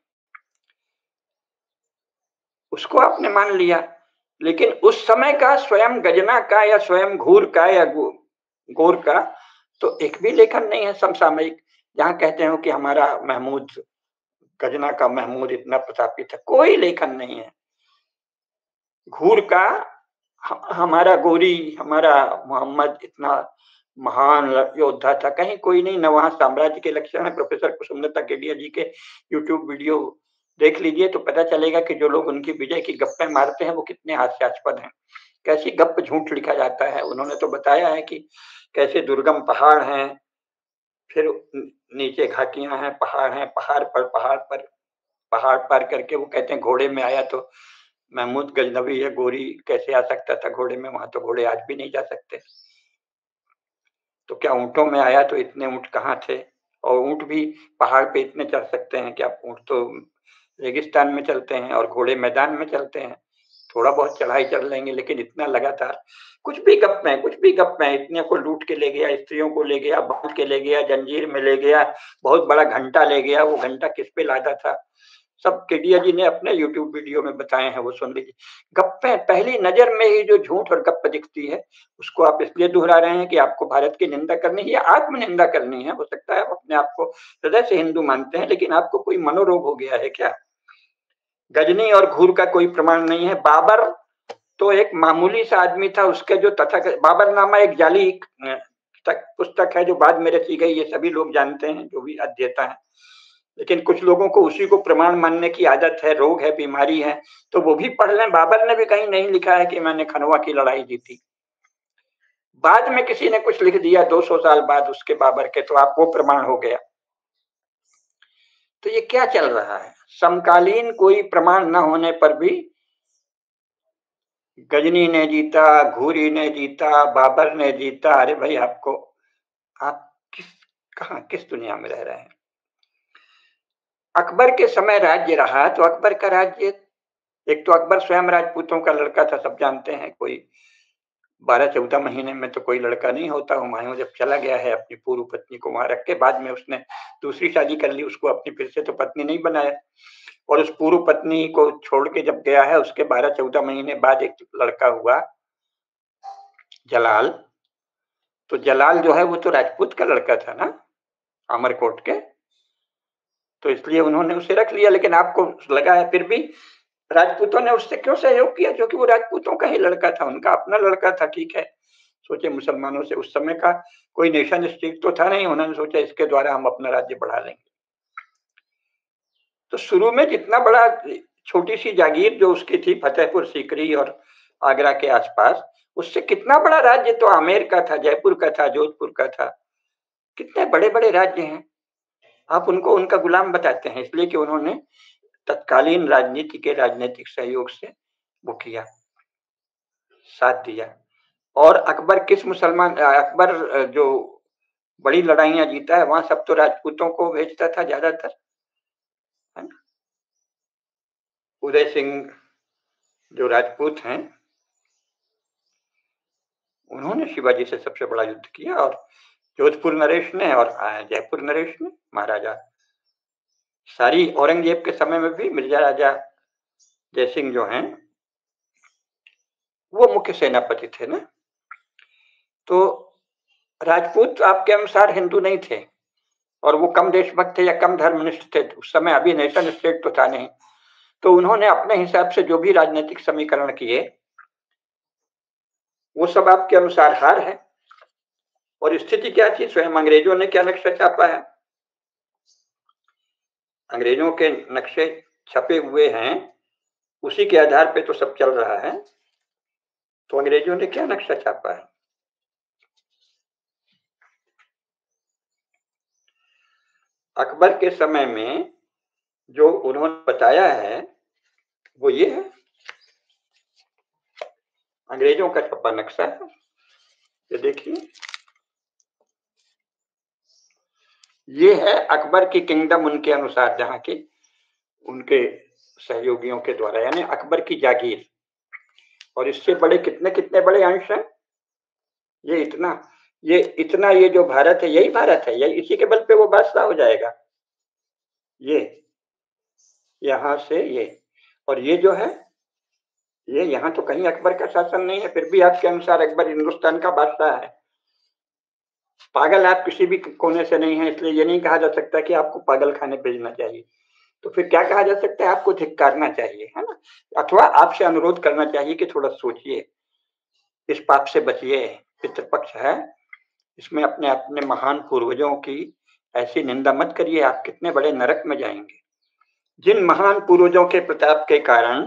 उसको आपने मान लिया। लेकिन उस समय का स्वयं गजना का या स्वयं घूर का या गोर का तो एक भी लेखन नहीं है समसामयिक, जहां कहते हो कि हमारा महमूद, गजना का महमूद इतना प्रतापी था, कोई लेखन नहीं है। घूर का हमारा गोरी, हमारा मोहम्मद इतना महान योद्धा था, कहीं कोई नहीं। न वहां साम्राज्य के लक्षण है। प्रोफेसर कुसुमलता केडिया जी के यूट्यूब वीडियो देख लीजिए तो पता चलेगा कि जो लोग उनकी विजय की गप्पे मारते हैं वो कितने हास्यास्पद हैं, कैसी गप झूठ लिखा जाता है। उन्होंने तो बताया है कि कैसे दुर्गम पहाड़ हैं, फिर नीचे घाटियां हैं, पहाड़ हैं, पहाड़ पार करके वो कहते हैं घोड़े में आया। तो महमूद गजनबी या गोरी कैसे आ सकता था घोड़े में? वहां तो घोड़े आज भी नहीं जा सकते। तो क्या ऊंटों में आया? तो इतने ऊंट कहाँ थे? और ऊंट भी पहाड़ पे इतने चढ़ सकते हैं क्या? ऊंट तो रेगिस्तान में चलते हैं और घोड़े मैदान में चलते हैं। थोड़ा बहुत चढ़ाई चढ़ लेंगे, लेकिन इतना लगातार कुछ भी गप में, कुछ भी गप में। इतने को लूट के ले गया, स्त्रियों को ले गया, बांध के ले गया, जंजीर में ले गया, बहुत बड़ा घंटा ले गया। वो घंटा किस पे लादा था, सब केडिया जी ने अपने यूट्यूब वीडियो में बताए हैं, वो सुन लीजिए। गप्पे पहली नजर में ही जो झूठ और गप्प दिखती है, उसको आप इसलिए दोहरा रहे हैं कि आपको भारत की निंदा करनी है या आत्मनिंदा करनी है। हो सकता है आप अपने आप को हृदय से हिंदू मानते हैं, लेकिन आपको कोई मनोरोग हो गया है क्या? गजनी और घूर का कोई प्रमाण नहीं है। बाबर तो एक मामूली सा आदमी था, उसके जो तथा बाबरनामा एक जाली पुस्तक है जो बाद में रची गई, ये सभी लोग जानते हैं जो भी अध्येता है। लेकिन कुछ लोगों को उसी को प्रमाण मानने की आदत है, रोग है, बीमारी है, तो वो भी पढ़ लें। बाबर ने भी कहीं नहीं लिखा है कि मैंने खनवा की लड़ाई जीती। बाद में किसी ने कुछ लिख दिया 200 साल बाद उसके बाबर के, तो आप वो प्रमाण हो गया। तो ये क्या चल रहा है? समकालीन कोई प्रमाण न होने पर भी गजनी ने जीता, घूरी ने जीता, बाबर ने जीता। अरे भाई, आपको आप किस कहा किस दुनिया में रह रहे हैं? अकबर के समय राज्य रहा तो अकबर का राज्य, एक तो अकबर स्वयं राजपूतों का लड़का था, सब जानते हैं। कोई 12-14 महीने में तो कोई लड़का नहीं होता। हुमायूं जब चला गया है अपनी पूर्व पत्नी को वहां रख के, बाद में उसने दूसरी शादी कर ली, उसको अपनी फिर से तो पत्नी नहीं बनाया। और उस पूर्व पत्नी को छोड़ के जब गया है, उसके 12-14 महीने बाद एक लड़का हुआ जलाल। तो जलाल जो है वो तो राजपूत का लड़का था ना, अमरकोट के, तो इसलिए उन्होंने उसे रख लिया। लेकिन आपको लगा है फिर भी राजपूतों ने उससे क्यों सहयोग किया? क्योंकि वो राजपूतों का ही लड़का था, उनका अपना लड़का था। ठीक है, सोचे मुसलमानों से उस समय का कोई नेशन स्टेट तो था नहीं, उन्होंने सोचा इसके द्वारा हम अपना राज्य बढ़ा लेंगे। तो शुरू में जितना बड़ा, छोटी सी जागीर जो उसकी थी फतेहपुर सीकरी और आगरा के आसपास, उससे कितना बड़ा राज्य तो आमेर का था, जयपुर का था, जोधपुर का था। कितने बड़े बड़े राज्य हैं। आप उनको उनका गुलाम बताते हैं इसलिए कि उन्होंने तत्कालीन राजनीति के राजनीतिक सहयोग से वो किया, साथ दिया। और अकबर किस मुसलमान, अकबर जो बड़ी लड़ाइयां जीता है वहां सब तो राजपूतों को भेजता था ज्यादातर, है ना? उदय सिंह जो राजपूत हैं, उन्होंने शिवाजी से सबसे बड़ा युद्ध किया, और जोधपुर नरेश ने और जयपुर नरेश ने, महाराजा सारी औरंगजेब के समय में भी मिर्जा राजा जयसिंह जो हैं वो मुख्य सेनापति थे ना। तो राजपूत आपके अनुसार हिंदू नहीं थे, और वो कम देशभक्त थे या कम धर्मनिष्ठ थे उस समय, अभी नेशन स्टेट तो था नहीं। तो उन्होंने अपने हिसाब से जो भी राजनीतिक समीकरण किए वो सब आपके अनुसार हार है। और स्थिति क्या थी? स्वयं अंग्रेजों ने क्या नक्शा छापा है? अंग्रेजों के नक्शे छपे हुए हैं, उसी के आधार पे तो सब चल रहा है। तो अंग्रेजों ने क्या नक्शा छापा है? अकबर के समय में जो उन्होंने बताया है वो ये है, अंग्रेजों का छपा नक्शा है। ये देखिए, ये है अकबर की किंगडम उनके अनुसार, जहां की उनके सहयोगियों के द्वारा, यानी अकबर की जागीर। और इससे बड़े कितने कितने बड़े अंश हैं। ये इतना ये जो भारत है, यही भारत है, यही इसी के बल पे वो बादशाह हो जाएगा। ये यहाँ से ये, और ये जो है, ये यहाँ तो कहीं अकबर का शासन नहीं है, फिर भी आपके अनुसार अकबर हिंदुस्तान का बादशाह है। पागल आप किसी भी कोने से नहीं है, इसलिए ये नहीं कहा जा सकता कि आपको पागल खाने भेजना चाहिए। तो फिर क्या कहा जा सकता है, आपको धिक्कारना चाहिए, है ना, अथवा आपसे अनुरोध करना चाहिए कि थोड़ा सोचिए, इस पाप से बचिए। पितृपक्ष है, इसमें अपने अपने महान पूर्वजों की ऐसी निंदा मत करिए, आप कितने बड़े नरक में जाएंगे। जिन महान पूर्वजों के प्रताप के कारण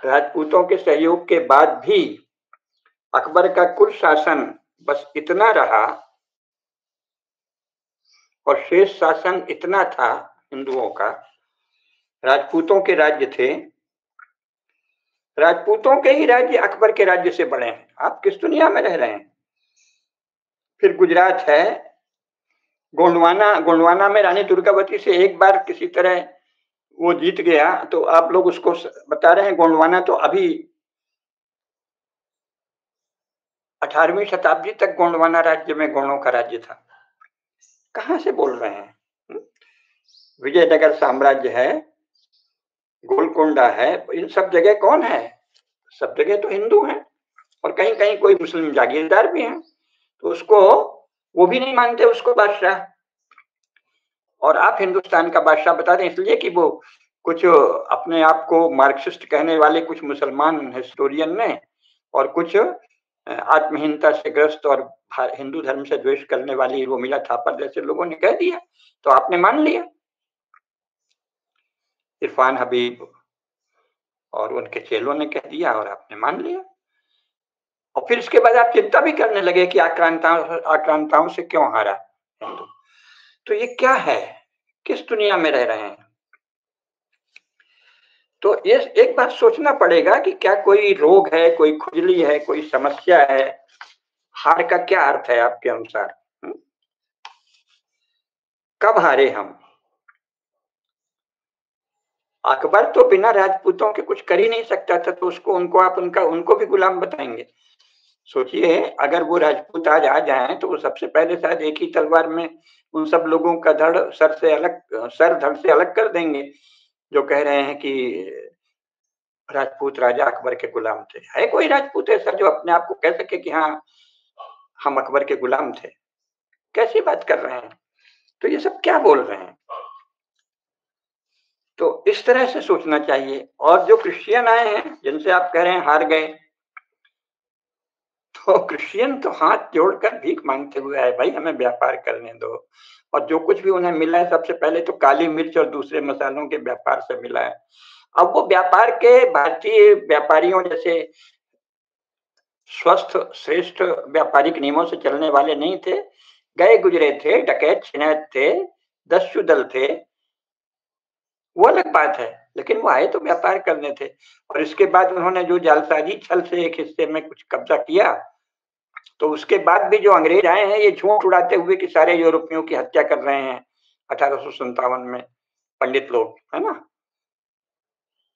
राजपूतों के सहयोग के बाद भी अकबर का कुल शासन बस इतना रहा और शेष शासन इतना था हिंदुओं का। राजपूतों के राज्य थे, राजपूतों के ही राज्य अकबर के राज्य से बड़े हैं। आप किस दुनिया में रह रहे हैं। फिर गुजरात है, गोंडवाना में रानी दुर्गावती से एक बार किसी तरह वो जीत गया, तो आप लोग उसको बता रहे हैं गोंडवाना तो अभी 18वीं शताब्दी तक गोंडवाना राज्य में गोंडों का राज्य था। कहां से बोल रहे हैं। विजयनगर साम्राज्य है, गोलकोंडा है, इन सब जगह कौन है, सब जगह तो हिंदू हैं, और कहीं कहीं कोई मुस्लिम जागीरदार भी हैं, तो उसको वो भी नहीं मानते उसको बादशाह। और आप हिंदुस्तान का बादशाह बता दें, इसलिए कि वो कुछ अपने आप को मार्क्सिस्ट कहने वाले कुछ मुसलमान हिस्टोरियन ने और कुछ आत्महीनता से ग्रस्त और हिंदू धर्म से द्वेष करने वाली रोमिला थापर जैसे लोगों ने कह दिया, तो आपने मान लिया। इरफान हबीब और उनके चेलों ने कह दिया और आपने मान लिया, और फिर इसके बाद आप चिंता भी करने लगे कि आक्रांताओं से क्यों हारा हिंदू। तो ये क्या है, किस दुनिया में रह रहे हैं। तो ये एक बात सोचना पड़ेगा कि क्या कोई रोग है, कोई खुजली है, कोई समस्या है। हार का क्या अर्थ है आपके अनुसार। कब हारे हम। अकबर तो बिना राजपूतों के कुछ कर ही नहीं सकता था, तो उसको उनको भी गुलाम बताएंगे। सोचिए, अगर वो राजपूत आज आ जाएं तो वो सबसे पहले शायद एक ही तलवार में उन सब लोगों का सर धड़ से अलग कर देंगे जो कह रहे हैं कि राजपूत राजा अकबर के गुलाम थे। है कोई राजपूत ऐसा जो अपने आप को कह सके कि हाँ, हम अकबर के गुलाम थे। कैसी बात कर रहे हैं, तो ये सब क्या बोल रहे हैं। तो इस तरह से सोचना चाहिए। और जो क्रिश्चियन आए हैं जिनसे आप कह रहे हैं हार गए, तो क्रिश्चियन तो हाथ जोड़कर भीख मांगते हुए आए, भाई हमें व्यापार करने दो। और जो कुछ भी उन्हें मिला है, सबसे पहले तो काली मिर्च और दूसरे मसालों के व्यापार से मिला है। अब वो व्यापार के भारतीय व्यापारियों जैसे स्वस्थ श्रेष्ठ व्यापारिक नियमों से चलने वाले नहीं थे, गए गुजरे थे, डकैत छिनैत थे, दस्यु दल थे, वो अलग बात है। लेकिन वो आए तो व्यापार करने थे। और इसके बाद उन्होंने जो जालसाजी छल से एक हिस्से में कुछ कब्जा किया, तो उसके बाद भी जो अंग्रेज आए हैं ये झूठ उड़ाते हुए कि सारे यूरोपियों की हत्या कर रहे हैं 1857 में पंडित लोग, है ना।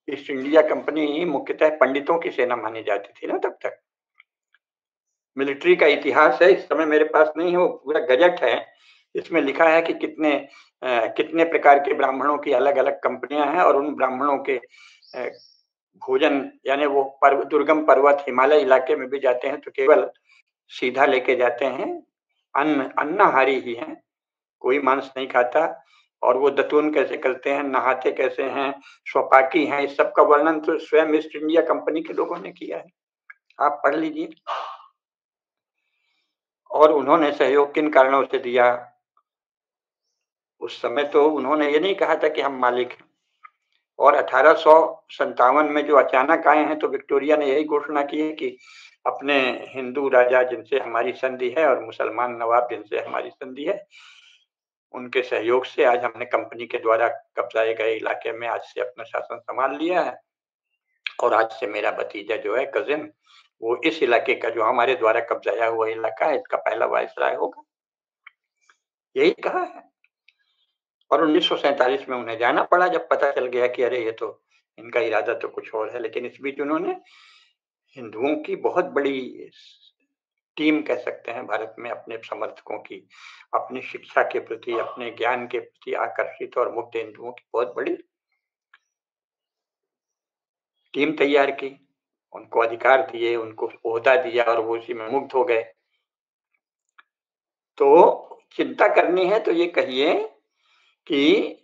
ईस्ट इंडिया कंपनी मुख्यतः पंडितों की सेना मानी जाती थी ना तब तक। मिलिट्री का इतिहास है, इस समय मेरे पास नहीं है, वो पूरा गजट है। इसमें लिखा है कि कितने प्रकार के ब्राह्मणों की अलग अलग कंपनियां हैं, और उन ब्राह्मणों के भोजन, यानी वो दुर्गम पर्वत हिमालय इलाके में भी जाते हैं तो केवल सीधा लेके जाते हैं, अन्नाहारी ही हैं, कोई मांस नहीं खाता। और वो दतून कैसे करते हैं, नहाते कैसे हैं, स्वपाकी हैं, इस सब का वर्णन तो स्वयं ईस्ट इंडिया कंपनी के लोगों ने किया है, आप पढ़ लीजिए। और उन्होंने सहयोग किन कारणों से दिया। उस समय तो उन्होंने ये नहीं कहा था कि हम मालिक हैं। और 1857 में जो अचानक आए हैं, तो विक्टोरिया ने यही घोषणा की है कि अपने हिंदू राजा जिनसे हमारी संधि है और मुसलमान नवाब जिनसे हमारी संधि है, उनके सहयोग से आज हमने कंपनी के द्वारा कब्जाए गए इलाके में आज से अपना शासन संभाल लिया है। और आज से मेरा भतीजा जो है, कजिन, वो इस इलाके का, जो हमारे द्वारा कब्जाया हुआ इलाका है, इसका पहला वायसराय होगा। यही कहा है। और 1947 में उन्हें जाना पड़ा, जब पता चल गया कि अरे ये तो इनका इरादा तो कुछ और है। लेकिन इस बीच उन्होंने हिंदुओं की बहुत बड़ी टीम कह सकते हैं भारत में, अपने समर्थकों की, अपनी शिक्षा के प्रति, अपने ज्ञान के प्रति आकर्षित और मुग्ध हिंदुओं की बहुत बड़ी टीम तैयार की, उनको अधिकार दिए, उनको ओहदा दिया और वो उसी में मुग्ध हो गए। तो चिंता करनी है तो ये कहिए कि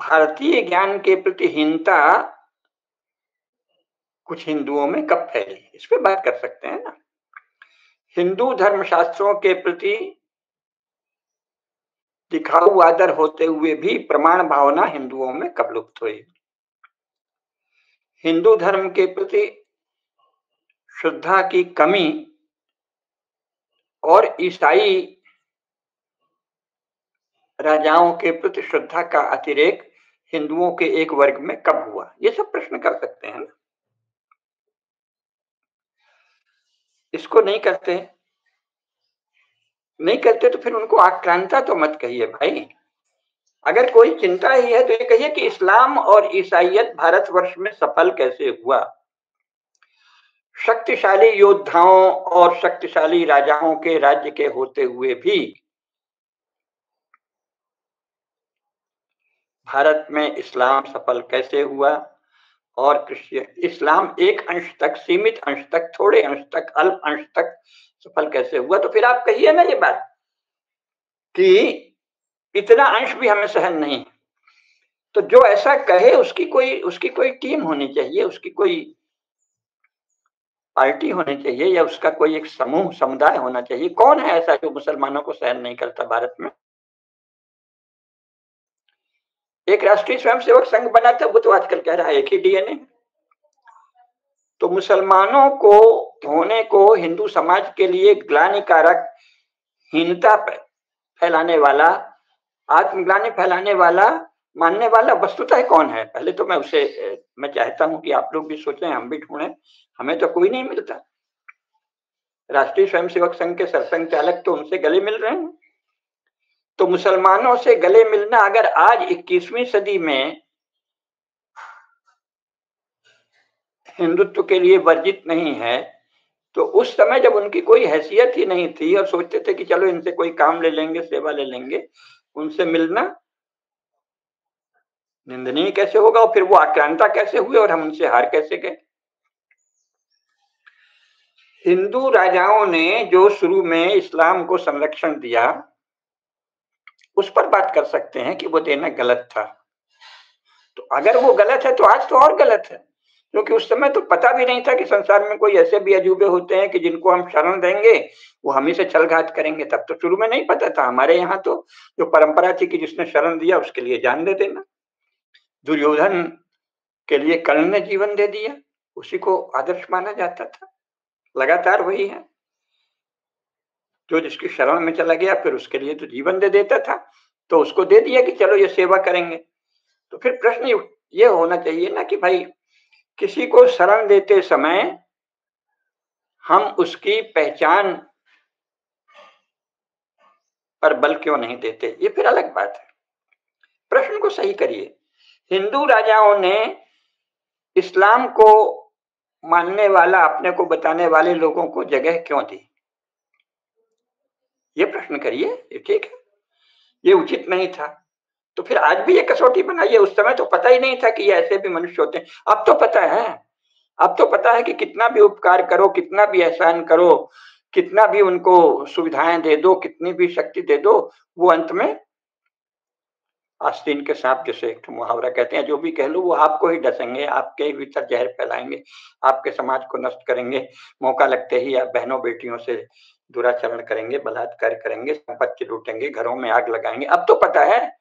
भारतीय ज्ञान के प्रति हीनता कुछ हिंदुओं में कब फैली, इस पे बात कर सकते हैं ना। हिंदू धर्मशास्त्रों के प्रति दिखाऊ आदर होते हुए भी प्रमाण भावना हिंदुओं में कब लुप्त हुई। हिंदू धर्म के प्रति श्रद्धा की कमी और ईसाई राजाओं के प्रति श्रद्धा का अतिरेक हिंदुओं के एक वर्ग में कब हुआ, ये सब प्रश्न कर सकते हैं ना। इसको नहीं करते तो फिर उनको आक्रांता तो मत कहिए भाई। अगर कोई चिंता ही है तो ये कहिए कि इस्लाम और ईसाइयत भारतवर्ष में सफल कैसे हुआ। शक्तिशाली योद्धाओं और शक्तिशाली राजाओं के राज्य के होते हुए भी भारत में इस्लाम सफल कैसे हुआ, और क्रिश्चियन इस्लाम एक अंश तक, सीमित अंश तक, थोड़े अंश तक, अल्प अंश तक सफल कैसे हुआ। तो फिर आप कहिए ना ये बात कि इतना अंश भी हमें सहन नहीं। तो जो ऐसा कहे उसकी कोई टीम होनी चाहिए, उसकी कोई पार्टी होनी चाहिए, या उसका कोई एक समूह समुदाय होना चाहिए। कौन है ऐसा जो मुसलमानों को सहन नहीं करता भारत में? एक राष्ट्रीय स्वयंसेवक संघ बना था, वो तो आजकल कह रहा है एक ही डीएनए। तो मुसलमानों को होने को हिंदू समाज के लिए ग्लानिकारक, हीनता फैलाने वाला, आत्मग्लानि फैलाने वाला मानने वाला वस्तुतः कौन है? पहले तो मैं चाहता हूं कि आप लोग भी सोचें, हम भी ढूंढें। हमें तो कोई नहीं मिलता। राष्ट्रीय स्वयंसेवक संघ के सरसंघ चालक तो उनसे गले मिल रहे हैं। तो मुसलमानों से गले मिलना अगर आज 21वीं सदी में हिंदुत्व के लिए वर्जित नहीं है, तो उस समय जब उनकी कोई हैसियत ही नहीं थी और सोचते थे कि चलो इनसे कोई काम ले लेंगे, सेवा ले लेंगे, उनसे मिलना निंदनीय कैसे होगा? और फिर वो आक्रांता कैसे हुए और हम उनसे हार कैसे गए? हिंदू राजाओं ने जो शुरू में इस्लाम को संरक्षण दिया, उस पर बात कर सकते हैं कि वो देना गलत था। तो अगर वो गलत है तो आज तो और गलत है, क्योंकि उस समय तो पता भी नहीं था कि संसार में कोई ऐसे भी अजूबे होते हैं कि जिनको हम शरण देंगे वो हम ही से छलघात करेंगे। तब तो शुरू में नहीं पता था। हमारे यहाँ तो जो परंपरा थी कि जिसने शरण दिया उसके लिए जान दे देना। दुर्योधन के लिए कर्ण ने जीवन दे दिया, उसी को आदर्श माना जाता था। लगातार वही है, जो जिसकी शरण में चला गया फिर उसके लिए तो जीवन दे देता था। तो उसको दे दिया कि चलो ये सेवा करेंगे। तो फिर प्रश्न ये होना चाहिए ना कि भाई किसी को शरण देते समय हम उसकी पहचान पर बल क्यों नहीं देते, ये फिर अलग बात है। प्रश्न को सही करिए। हिंदू राजाओं ने इस्लाम को मानने वाला, अपने को बताने वाले लोगों को जगह क्यों दी, ये प्रश्न करिए। ये ठीक है, ये उचित नहीं था। तो फिर आज भी ये कसौटी बनाइए। उस समय तो पता ही नहीं था कि ये ऐसे भी मनुष्य होते हैं। अब तो पता है। अब तो पता है कि कितना भी उपकार करो, कितना भी एहसान करो, कितना भी उनको सुविधाएं दे दो, कितनी भी शक्ति दे दो, वो अंत में आस्तीन के सांप, जैसे एक मुहावरा कहते हैं, जो भी कह लो वो आपको ही डसेंगे, आपके ही भीतर जहर फैलाएंगे, आपके समाज को नष्ट करेंगे। मौका लगते ही आप बहनों बेटियों से दुराचरण करेंगे, बलात्कार करेंगे, संपत्ति लूटेंगे, घरों में आग लगाएंगे। अब तो पता है।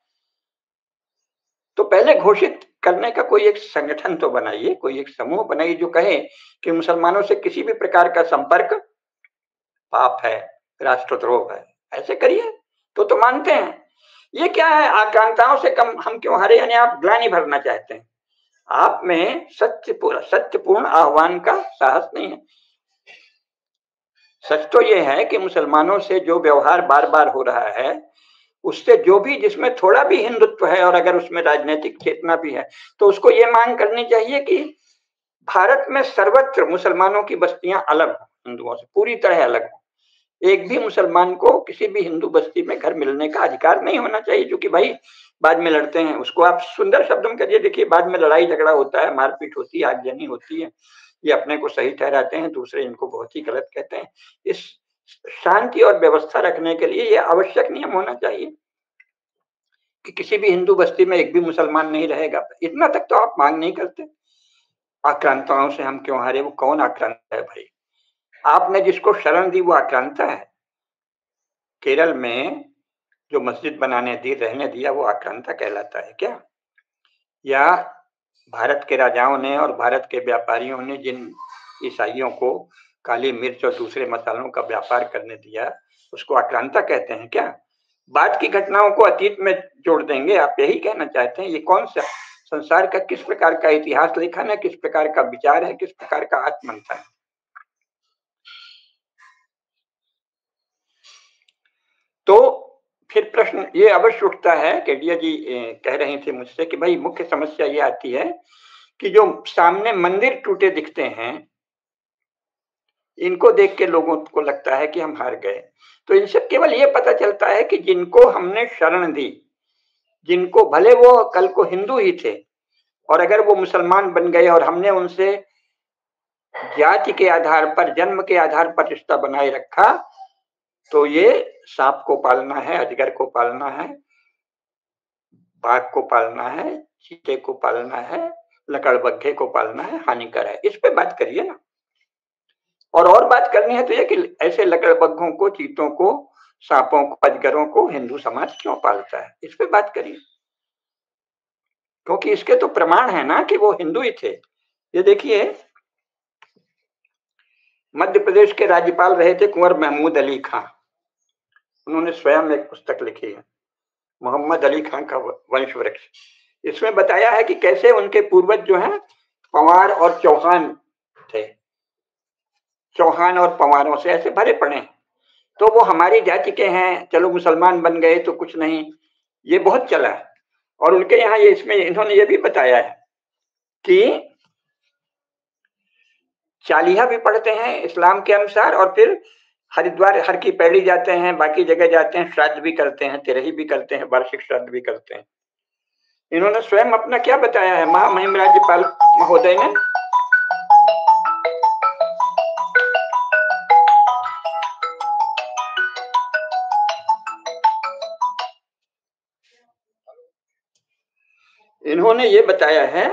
तो पहले घोषित करने का कोई एक संगठन तो बनाइए, कोई एक समूह बनाइए जो कहे कि मुसलमानों से किसी भी प्रकार का संपर्क पाप है, राष्ट्रद्रोह है। ऐसे करिए तो मानते हैं। ये क्या है, आकांक्षाओं से कम हम क्यों हारे? यानी आप ग्लानि भरना चाहते हैं। आप में सत्यपूर्ण आह्वान का साहस नहीं है। सच तो यह है कि मुसलमानों से जो व्यवहार बार बार हो रहा है उससे जो भी जिसमें थोड़ा भी हिंदुत्व है और अगर उसमें राजनीतिक चेतना भी है तो उसको ये मांग करनी चाहिए कि भारत में सर्वत्र मुसलमानों की बस्तियां अलग हो, हिंदुओं से पूरी तरह अलग हो। एक भी मुसलमान को किसी भी हिंदू बस्ती में घर मिलने का अधिकार नहीं होना चाहिए, क्योंकि भाई बाद में लड़ते हैं, उसको आप सुंदर शब्दों में करिए, देखिए बाद में लड़ाई झगड़ा होता है, मारपीट होती है, आगजनी होती है, ये अपने को सही ठहराते हैं, दूसरे इनको बहुत ही गलत कहते हैं। इस शांति और व्यवस्था रखने के लिए ये आवश्यक नियम होना चाहिए कि किसी भी हिंदू बस्ती में एक भी मुसलमान नहीं रहेगा। इतना तक तो आप मांग नहीं करते। आक्रांताओं से हम क्यों हारे? वो कौन आक्रांत है भाई? आपने जिसको शरण दी वो आक्रांता है? केरल में जो मस्जिद बनाने दी, रहने दिया, वो आक्रांता कहलाता है क्या? या भारत के राजाओं ने और भारत के व्यापारियों ने जिन ईसाइयों को काली मिर्च और दूसरे मसालों का व्यापार करने दिया, उसको आक्रांता कहते हैं क्या? बाद की घटनाओं को अतीत में जोड़ देंगे, आप यही कहना चाहते हैं? ये कौन सा संसार का किस प्रकार का इतिहास लेखन है, किस प्रकार का विचार है, किस प्रकार का आत्ममंथन है? तो फिर प्रश्न ये अवश्य उठता है, केडिया जी कह रही थी मुझसे कि भाई मुख्य समस्या ये आती है कि जो सामने मंदिर टूटे दिखते हैं, इनको देख के लोगों को लगता है कि हम हार गए। तो इनसे केवल ये पता चलता है कि जिनको हमने शरण दी, जिनको भले वो कल को हिंदू ही थे और अगर वो मुसलमान बन गए और हमने उनसे जाति के आधार पर, जन्म के आधार पर रिश्ता बनाए रखा, तो ये सांप को पालना है, अजगर को पालना है, बाघ को पालना है, चीते को पालना है, लकड़बग्घे को पालना है, हानिकर है। इस पे बात करिए ना। और बात करनी है तो ये कि ऐसे लकड़बग्घों को, चीतों को, सांपों को, अजगरों को हिंदू समाज क्यों पालता है, इस पे बात करिए। क्योंकि इसके तो प्रमाण है ना कि वो हिंदू ही थे। ये देखिए, मध्य प्रदेश के राज्यपाल रहे थे कुंवर महमूद अली खां। उन्होंने स्वयं एक पुस्तक लिखी है, मोहम्मद अली खां का वंश वृक्ष। इसमें बताया है कि कैसे उनके पूर्वज जो हैं पंवार और चौहान थे, चौहान और पंवारों से ऐसे भरे पड़े हैं। तो वो हमारी जाति के हैं, चलो मुसलमान बन गए तो कुछ नहीं, ये बहुत चला है। और उनके यहाँ ये इसमें इन्होंने ये भी बताया है कि चालीहा भी पढ़ते हैं इस्लाम के अनुसार, और फिर हरिद्वार हर की पैड़ी जाते हैं, बाकी जगह जाते हैं, श्राद्ध भी करते हैं, तिरही भी करते हैं, वार्षिक श्राद्ध भी करते हैं। इन्होंने स्वयं अपना क्या बताया है महामहिम राज्यपाल महोदय ने? इन्होंने ये बताया है,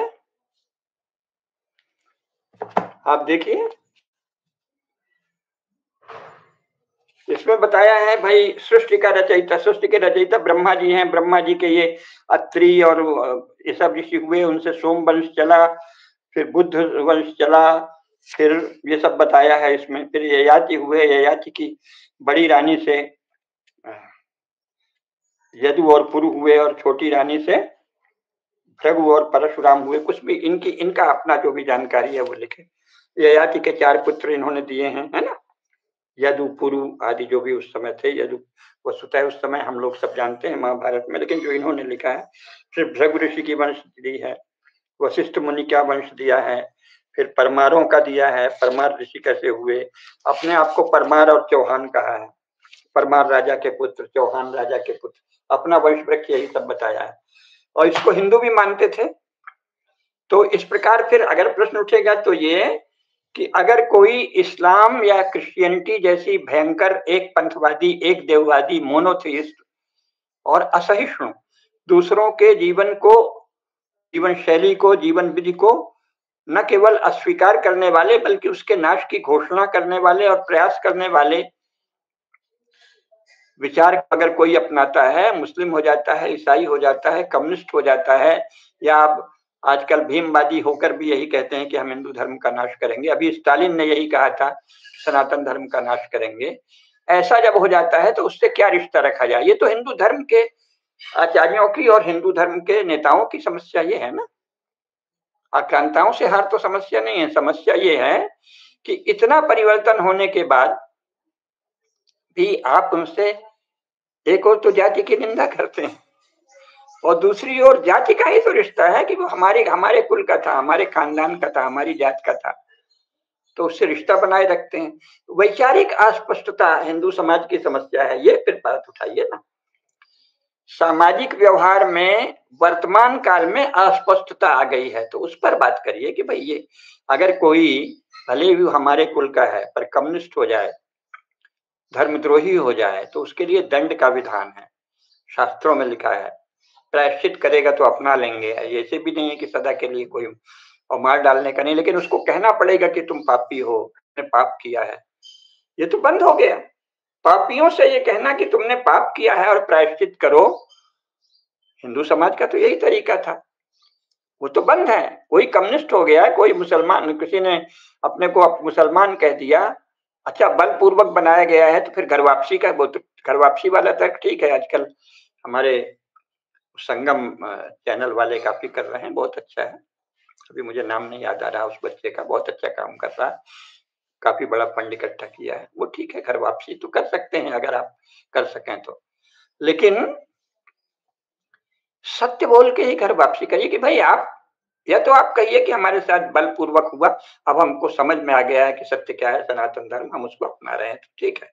आप देखिए, इसमें बताया है भाई, सृष्टि का रचयिता, सृष्टि के रचयिता ब्रह्मा जी हैं। ब्रह्मा जी के ये अत्रि और ये सब ऋषि हुए, उनसे सोम वंश चला, फिर बुद्ध वंश चला, फिर ये सब बताया है इसमें। फिर ययाति हुए, ययाति की बड़ी रानी से यदु और पुरु हुए, और छोटी रानी से भृगु और परशुराम हुए। कुछ भी इनका अपना जो भी जानकारी है वो लिखे। ययाति के 4 पुत्र इन्होंने दिए हैं, है ना, यदु, पुरु आदि जो भी उस समय थे। यदु वसुतः उस समय हम लोग सब जानते हैं महाभारत में, लेकिन जो इन्होंने लिखा है, फिर भृगु ऋषि की वंश दी है, वशिष्ठ मुनि का वंश दिया है, फिर परमारों का दिया है, परमार ऋषि कैसे हुए, अपने आप को परमार और चौहान कहा है, परमार राजा के पुत्र, चौहान राजा के पुत्र, अपना वंश वृक्ष यही सब बताया है। और इसको हिंदू भी मानते थे। तो इस प्रकार फिर अगर प्रश्न उठेगा तो ये कि अगर कोई इस्लाम या क्रिश्चियनिटी जैसी भयंकर एक पंथवादी, एक देववादी, मोनोथेइस्ट और असहिष्णु, दूसरों के जीवन को, जीवन शैली को, जीवन विधि को न केवल अस्वीकार करने वाले बल्कि उसके नाश की घोषणा करने वाले और प्रयास करने वाले विचार अगर कोई अपनाता है, मुस्लिम हो जाता है, ईसाई हो जाता है, कम्युनिस्ट हो जाता है, या अब आजकल भीमवादी होकर भी यही कहते हैं कि हम हिंदू धर्म का नाश करेंगे, अभी स्टालिन ने यही कहा था सनातन धर्म का नाश करेंगे, ऐसा जब हो जाता है तो उससे क्या रिश्ता रखा जाए? ये तो हिंदू धर्म के आचार्यों की और हिंदू धर्म के नेताओं की समस्या ये है ना। आक्रांताओं से हार तो समस्या नहीं है। समस्या ये है कि इतना परिवर्तन होने के बाद भी आप उनसे एक और तो जाति की निंदा करते हैं, और दूसरी ओर जाति का ही तो रिश्ता है कि वो हमारे हमारे कुल का था, हमारे खानदान का था, हमारी जात का था, तो उससे रिश्ता बनाए रखते हैं। वैचारिक अस्पष्टता हिंदू समाज की समस्या है, ये फिर बात उठाइए ना। सामाजिक व्यवहार में वर्तमान काल में अस्पष्टता आ गई है, तो उस पर बात करिए कि भाई ये अगर कोई भले भी हमारे कुल का है पर कम्युनिस्ट हो जाए, धर्मद्रोही हो जाए, तो उसके लिए दंड का विधान है, शास्त्रों में लिखा है। प्रायश्चित करेगा तो अपना लेंगे, ऐसे भी नहीं है कि सदा के लिए कोई और मार डालने का नहीं, लेकिन उसको कहना पड़ेगा कि तुम पापी हो, तुमने पाप किया है। ये तो बंद हो गया। पापियों से ये कहना कि तुमने पाप किया है और प्रायश्चित करो, हिंदू समाज का तो यही तरीका था, वो तो बंद है। कोई कम्युनिस्ट हो गया, कोई मुसलमान, किसी ने अपने को मुसलमान कह दिया, अच्छा बलपूर्वक बनाया गया है, तो फिर घर वापसी का, वो तो घर वापसी वाला तर्क ठीक है, आजकल हमारे संगम चैनल वाले काफी कर रहे हैं, बहुत अच्छा है। अभी मुझे नाम नहीं याद आ रहा उस बच्चे का, बहुत अच्छा काम कर रहा है, काफी बड़ा फंड इकट्ठा किया है, वो ठीक है, घर वापसी तो कर सकते हैं अगर आप कर सकें तो। लेकिन सत्य बोल के ही घर वापसी करिए कि भाई आप, या तो आप कहिए कि हमारे साथ बलपूर्वक हुआ, अब हमको समझ में आ गया है कि सत्य क्या है, सनातन धर्म, हम उसको अपना रहे हैं, तो ठीक है।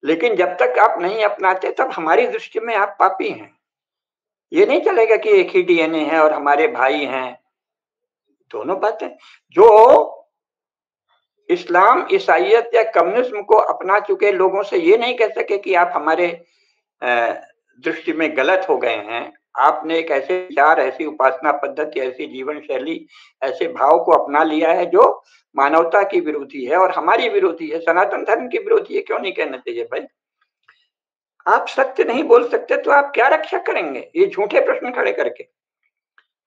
लेकिन जब तक आप नहीं अपनाते तब हमारी दृष्टि में आप पापी हैं। ये नहीं चलेगा कि एक ही डीएनए है और हमारे भाई हैं, दोनों बातें। जो इस्लाम, ईसाइयत या कम्युनिज्म को अपना चुके लोगों से ये नहीं कह सके कि आप हमारे दृष्टि में गलत हो गए हैं। आपने एक ऐसे विचार, ऐसी उपासना पद्धति, ऐसी जीवन शैली, ऐसे भाव को अपना लिया है जो मानवता की विरोधी है और हमारी विरोधी है, सनातन धर्म की विरोधी है। क्यों नहीं कहना चाहिए भाई? आप सत्य नहीं बोल सकते तो आप क्या रक्षा करेंगे? ये झूठे प्रश्न खड़े करके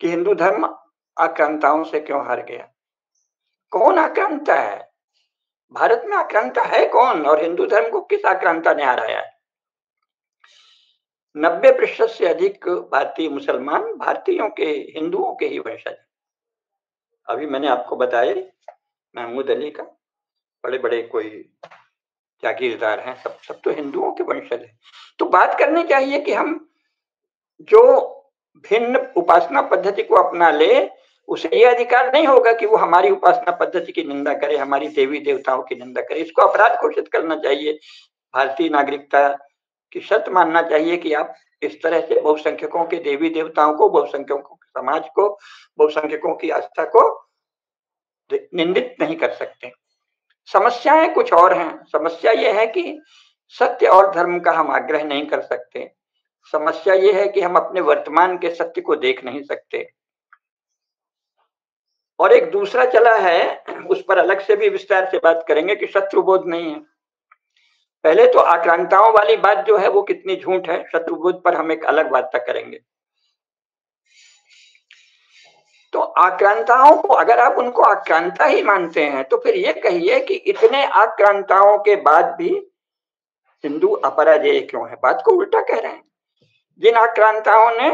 कि हिंदू धर्म आक्रांताओं से क्यों हार गया। कौन आक्रांता है? भारत में आक्रांता है कौन, और हिंदू धर्म को किस आक्रांता ने हराया है? 90% से अधिक भारतीय मुसलमान भारतीयों के, हिंदुओं के ही वंशज। अभी मैंने आपको बताया महमूद अली का, बड़े बड़े कोई जागीरदार हैं, सब सब तो हिंदुओं के वंशज हैं। तो बात करनी चाहिए कि हम जो भिन्न उपासना पद्धति को अपना ले, उसे ये अधिकार नहीं होगा कि वो हमारी उपासना पद्धति की निंदा करे, हमारी देवी देवताओं की निंदा करे। इसको अपराध घोषित करना चाहिए। भारतीय नागरिकता की शर्त मानना चाहिए कि आप इस तरह से बहुसंख्यकों के देवी देवताओं को, बहुसंख्यकों के समाज को, बहुसंख्यकों की आस्था को निंदित नहीं कर सकते। समस्याएं कुछ और हैं। समस्या ये है कि सत्य और धर्म का हम आग्रह नहीं कर सकते। समस्या ये है कि हम अपने वर्तमान के सत्य को देख नहीं सकते। और एक दूसरा चला है, उस पर अलग से भी विस्तार से बात करेंगे, कि शत्रुबोध नहीं है। पहले तो आक्रांताओं वाली बात जो है वो कितनी झूठ है, शत्रुबोध पर हम एक अलग वार्ता करेंगे। तो आक्रांताओं को, अगर आप उनको आक्रांता ही मानते हैं, तो फिर ये कहिए कि इतने आक्रांताओं के बाद भी हिंदू अपराजेय क्यों है? बात को उल्टा कह रहे हैं। जिन आक्रांताओं ने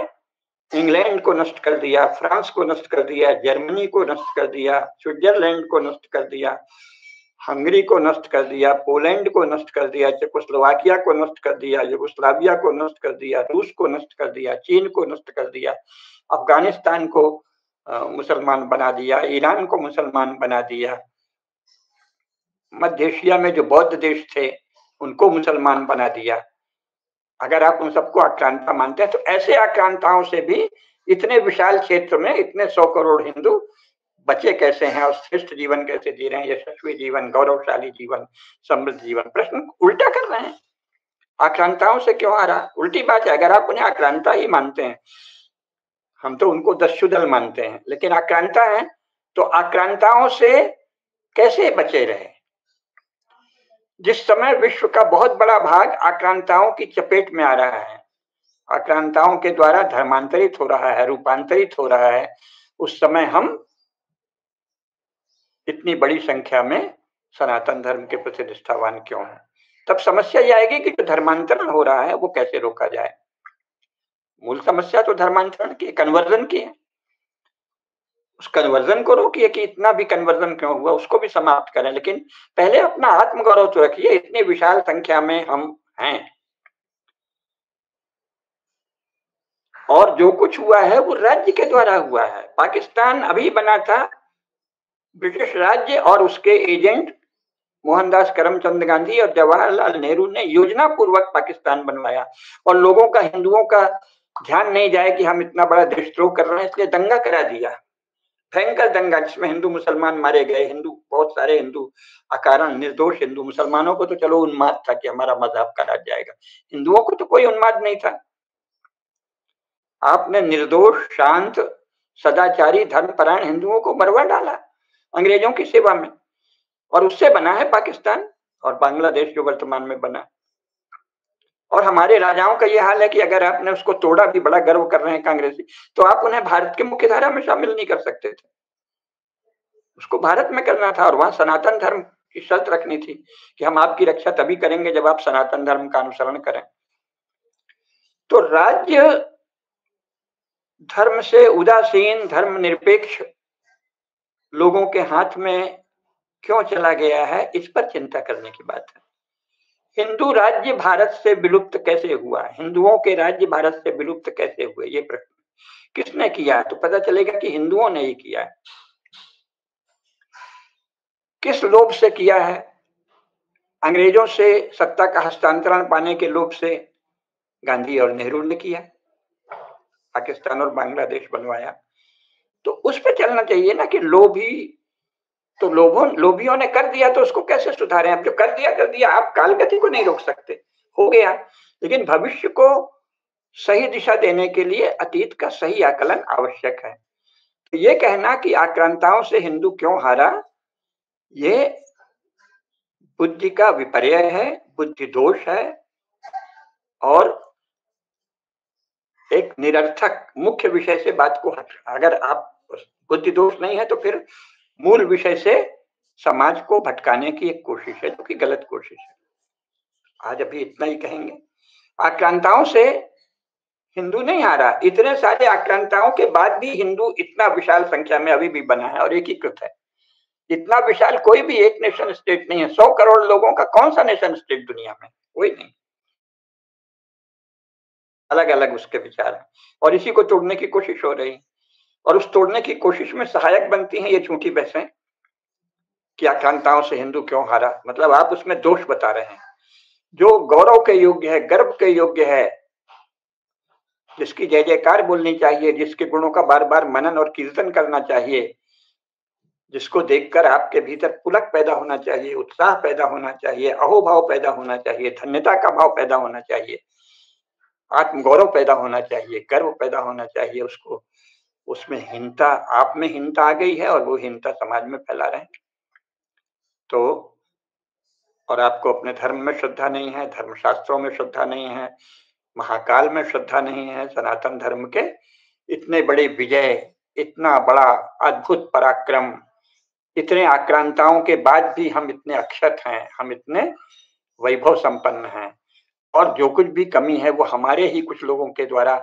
इंग्लैंड को नष्ट कर दिया, फ्रांस को नष्ट कर दिया, जर्मनी को नष्ट कर दिया, स्विट्जरलैंड को नष्ट कर दिया, हंगरी को नष्ट कर दिया, पोलैंड को नष्ट कर दिया, चेकोस्लोवाकिया को नष्ट कर दिया, यूगोस्लाविया को नष्ट कर दिया, रूस को नष्ट कर दिया, चीन को नष्ट कर दिया, अफगानिस्तान को मुसलमान बना दिया, ईरान को मुसलमान बना दिया, मध्य एशिया में जो बौद्ध देश थे उनको मुसलमान बना दिया। अगर आप उन सबको आक्रांता मानते हैं, तो ऐसे आक्रांताओं से भी इतने विशाल क्षेत्र में इतने 100 करोड़ हिंदू बचे कैसे हैं और श्रेष्ठ जीवन कैसे जी रहे हैं, यशस्वी जीवन, गौरवशाली जीवन, समृद्ध जीवन? प्रश्न उल्टा कर रहे हैं। आक्रांताओं से क्यों आ रहा? उल्टी बात है। अगर आप उन्हें आक्रांता ही मानते हैं, हम तो उनको दस्युदल मानते हैं, लेकिन आक्रांता है, तो आक्रांताओं से कैसे बचे रहे? जिस समय विश्व का बहुत बड़ा भाग आक्रांताओं की चपेट में आ रहा है, आक्रांताओं के द्वारा धर्मांतरित हो रहा है, रूपांतरित हो रहा है, उस समय हम इतनी बड़ी संख्या में सनातन धर्म के प्रति निष्ठावान क्यों हैं? तब समस्या ये आएगी कि जो धर्मांतरण हो रहा है वो कैसे रोका जाए। मूल समस्या तो धर्मांतरण की, कन्वर्जन की है। उस कन्वर्जन को रोकिए कि इतना भी कन्वर्जन क्यों हुआ, उसको भी समाप्त करें। लेकिन पहले अपना आत्मगौरव तो रखिए। इतनी विशाल संख्या में हम हैं। और जो कुछ हुआ है वो राज्य के द्वारा हुआ है। पाकिस्तान अभी बना था ब्रिटिश राज्य, और उसके एजेंट मोहनदास करमचंद गांधी और जवाहरलाल नेहरू ने योजना पूर्वक पाकिस्तान बनवाया। और लोगों का, हिंदुओं का ध्यान नहीं जाए कि हम इतना बड़ा देशद्रोह कर रहे हैं, इसलिए दंगा करा दिया, भयंकर दंगा, जिसमें हिंदू मुसलमान मारे गए। बहुत सारे हिंदू अकारण निर्दोष हिंदू, मुसलमानों को तो चलो उन्माद था कि हमारा मजहब करा जाएगा, हिंदुओं को तो कोई उन्माद नहीं था। आपने निर्दोष, शांत, सदाचारी, धर्मपरायण हिंदुओं को मरवा डाला अंग्रेजों की सेवा में। और उससे बना है पाकिस्तान और बांग्लादेश जो वर्तमान में बना। और हमारे राजाओं का यह हाल है कि अगर आपने उसको तोड़ा भी, बड़ा गर्व कर रहे हैं कांग्रेसी, तो आप उन्हें भारत की मुख्य धारा में शामिल नहीं कर सकते थे। उसको भारत में करना था, और वहां सनातन धर्म की शर्त रखनी थी कि हम आपकी रक्षा तभी करेंगे जब आप सनातन धर्म का अनुसरण करें। तो राज्य धर्म से उदासीन, धर्मनिरपेक्ष लोगों के हाथ में क्यों चला गया है, इस पर चिंता करने की बात है। हिंदू राज्य भारत से विलुप्त कैसे हुआ, हिंदुओं के राज्य भारत से विलुप्त कैसे हुए, ये प्रश्न किसने किया, तो पता चलेगा कि हिंदुओं ने ही किया है। किस लोभ से किया है? अंग्रेजों से सत्ता का हस्तांतरण पाने के लोभ से गांधी और नेहरू ने किया, पाकिस्तान और बांग्लादेश बनवाया। तो उस पर चलना चाहिए ना कि लोभियों ने कर दिया तो उसको कैसे सुधारें। अब जो कर दिया, आप कालगति को नहीं रोक सकते, हो गया। लेकिन भविष्य को सही दिशा देने के लिए अतीत का सही आकलन आवश्यक है। तो ये कहना कि आक्रांताओं से हिंदू क्यों हारा, ये बुद्धि का विपर्य है, बुद्धि दोष है, और एक निरर्थक मुख्य विषय से बात को अगर आप, बुद्धि दोष नहीं है तो फिर मूल विषय से समाज को भटकाने की एक कोशिश है, जो कि गलत कोशिश है। आज अभी इतना ही कहेंगे। आक्रांताओं से हिंदू नहीं हारा, इतने सारे आक्रांताओं के बाद भी हिंदू इतना विशाल संख्या में अभी भी बना है और एकीकृत है। इतना विशाल कोई भी एक नेशन स्टेट नहीं है। 100 करोड़ लोगों का कौन सा नेशन स्टेट दुनिया में, कोई नहीं। अलग अलग उसके विचार हैं, और इसी को तोड़ने की कोशिश हो रही। और उस तोड़ने की कोशिश में सहायक बनती हैं ये झूठी बहसें कि आक्रांताओं से हिंदू क्यों हारा। मतलब आप उसमें दोष बता रहे हैं। जो गौरव के योग्य है, गर्व के योग्य है, जिसकी जय जयकार बोलनी चाहिए, जिसके गुणों का बार बार मनन और कीर्तन करना चाहिए, जिसको देखकर आपके भीतर पुलक पैदा होना चाहिए, उत्साह पैदा होना चाहिए, अहोभाव पैदा होना चाहिए, धन्यता का भाव पैदा होना चाहिए, आत्मगौरव पैदा होना चाहिए, गर्व पैदा होना चाहिए, उसको, उसमें हीनता, आप में हीनता आ गई है और वो हीनता समाज में फैला रहे हैं। तो और आपको अपने धर्म में श्रद्धा नहीं है, धर्मशास्त्रों में श्रद्धा नहीं है, महाकाल में श्रद्धा नहीं है, सनातन धर्म के इतने बड़े विजय, इतना बड़ा अद्भुत पराक्रम, इतने आक्रांताओं के बाद भी हम इतने अक्षत हैं, हम इतने वैभव संपन्न हैं, और जो कुछ भी कमी है वो हमारे ही कुछ लोगों के द्वारा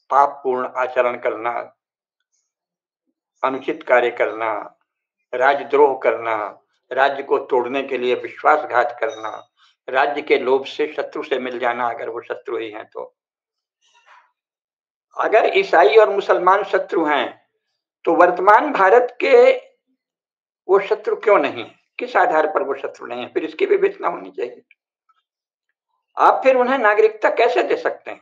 पापपूर्ण आचरण करना, अनुचित कार्य करना, राजद्रोह करना, राज्य को तोड़ने के लिए विश्वासघात करना, राज्य के लोभ से शत्रु से मिल जाना, अगर वो शत्रु ही हैं तो। अगर ईसाई और मुसलमान शत्रु हैं तो वर्तमान भारत के वो शत्रु क्यों नहीं, किस आधार पर वो शत्रु नहीं है, फिर इसकी विवेचना होनी चाहिए। आप फिर उन्हें नागरिकता कैसे दे सकते हैं?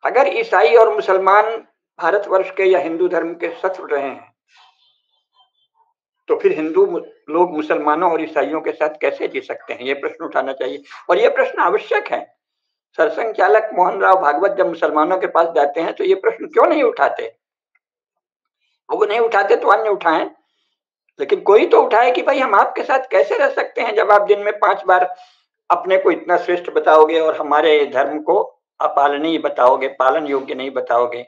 अगर ईसाई और मुसलमान भारतवर्ष के या हिंदू धर्म के शत्रु रहे हैं, तो फिर हिंदू लोग मुसलमानों और ईसाइयों के साथ कैसे जी सकते हैं? ये प्रश्न उठाना चाहिए, और ये प्रश्न आवश्यक है। सरसंघ चालक मोहन राव भागवत जब मुसलमानों के पास जाते हैं तो ये प्रश्न क्यों नहीं उठाते? वो नहीं उठाते तो अन्य उठाएं, लेकिन कोई तो उठाए कि भाई हम आपके साथ कैसे रह सकते हैं जब आप दिन में 5 बार अपने को इतना श्रेष्ठ बताओगे और हमारे धर्म को अपालनीय बताओगे, पालन योग्य नहीं बताओगे।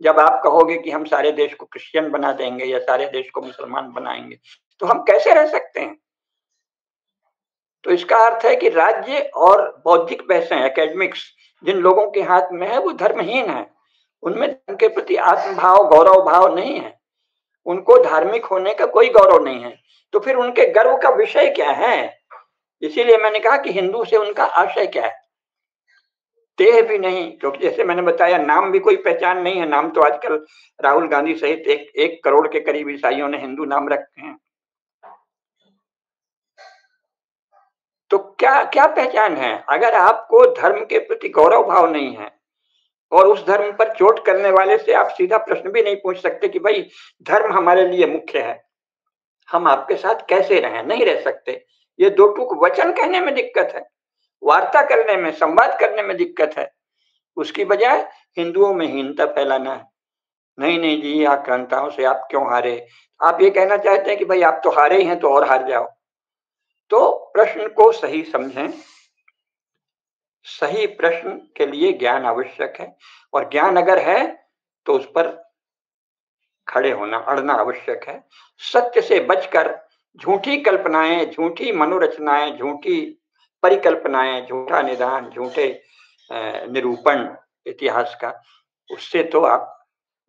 जब आप कहोगे कि हम सारे देश को क्रिश्चियन बना देंगे या सारे देश को मुसलमान बनाएंगे, तो हम कैसे रह सकते हैं? तो इसका अर्थ है कि राज्य और बौद्धिक बहसें, एकेडमिक्स जिन लोगों के हाथ में है वो धर्महीन है, उनमें धर्म के प्रति आत्मभाव, गौरव भाव नहीं है, उनको धार्मिक होने का कोई गौरव नहीं है। तो फिर उनके गर्व का विषय क्या है? इसीलिए मैंने कहा कि हिंदू से उनका आशय क्या है। देह भी नहीं, क्योंकि जैसे मैंने बताया नाम भी कोई पहचान नहीं है। नाम तो आजकल राहुल गांधी सहित 1 करोड़ के करीब ईसाइयों ने हिंदू नाम रखे हैं। तो क्या क्या पहचान है? अगर आपको धर्म के प्रति गौरव भाव नहीं है और उस धर्म पर चोट करने वाले से आप सीधा प्रश्न भी नहीं पूछ सकते कि भाई धर्म हमारे लिए मुख्य है, हम आपके साथ कैसे रहें, नहीं रह सकते। ये दो टूक वचन कहने में दिक्कत है, वार्ता करने में, संवाद करने में दिक्कत है। उसकी बजाय हिंदुओं में हीनता फैलाना है। नहीं नहीं जी, आक्रांताओं से आप क्यों हारे? आप ये कहना चाहते हैं कि भाई आप तो हारे ही हैं तो और हार जाओ। तो प्रश्न को सही समझें। सही प्रश्न के लिए ज्ञान आवश्यक है, और ज्ञान अगर है तो उस पर खड़े होना, अड़ना आवश्यक है। सत्य से बचकर झूठी कल्पनाएं, झूठी मनोरचनाएं, झूठी परिकल्पनाएं, झूठा निदान, झूठे निरूपण इतिहास का, उससे तो आप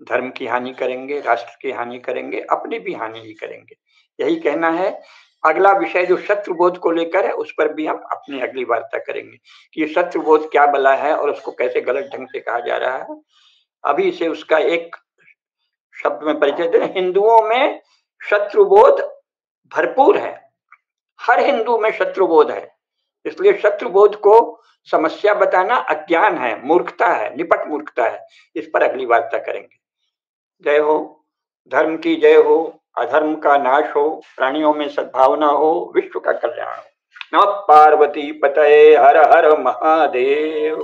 धर्म की हानि करेंगे, राष्ट्र की हानि करेंगे, अपनी भी हानि ही करेंगे। यही कहना है। अगला विषय जो शत्रुबोध को लेकर है, उस पर भी हम अपनी अगली वार्ता करेंगे कि ये शत्रुबोध क्या बला है और उसको कैसे गलत ढंग से कहा जा रहा है। अभी से उसका एक शब्द में परिचय दें। हिंदुओं में शत्रुबोध भरपूर है, हर हिंदू में शत्रुबोध है। इसलिए शत्रुबोध को समस्या बताना अज्ञान है, मूर्खता है, निपट मूर्खता है। इस पर अगली वार्ता करेंगे। जय हो, धर्म की जय हो, अधर्म का नाश हो, प्राणियों में सद्भावना हो, विश्व का कल्याण हो। नमः पार्वती पतये, हर हर महादेव।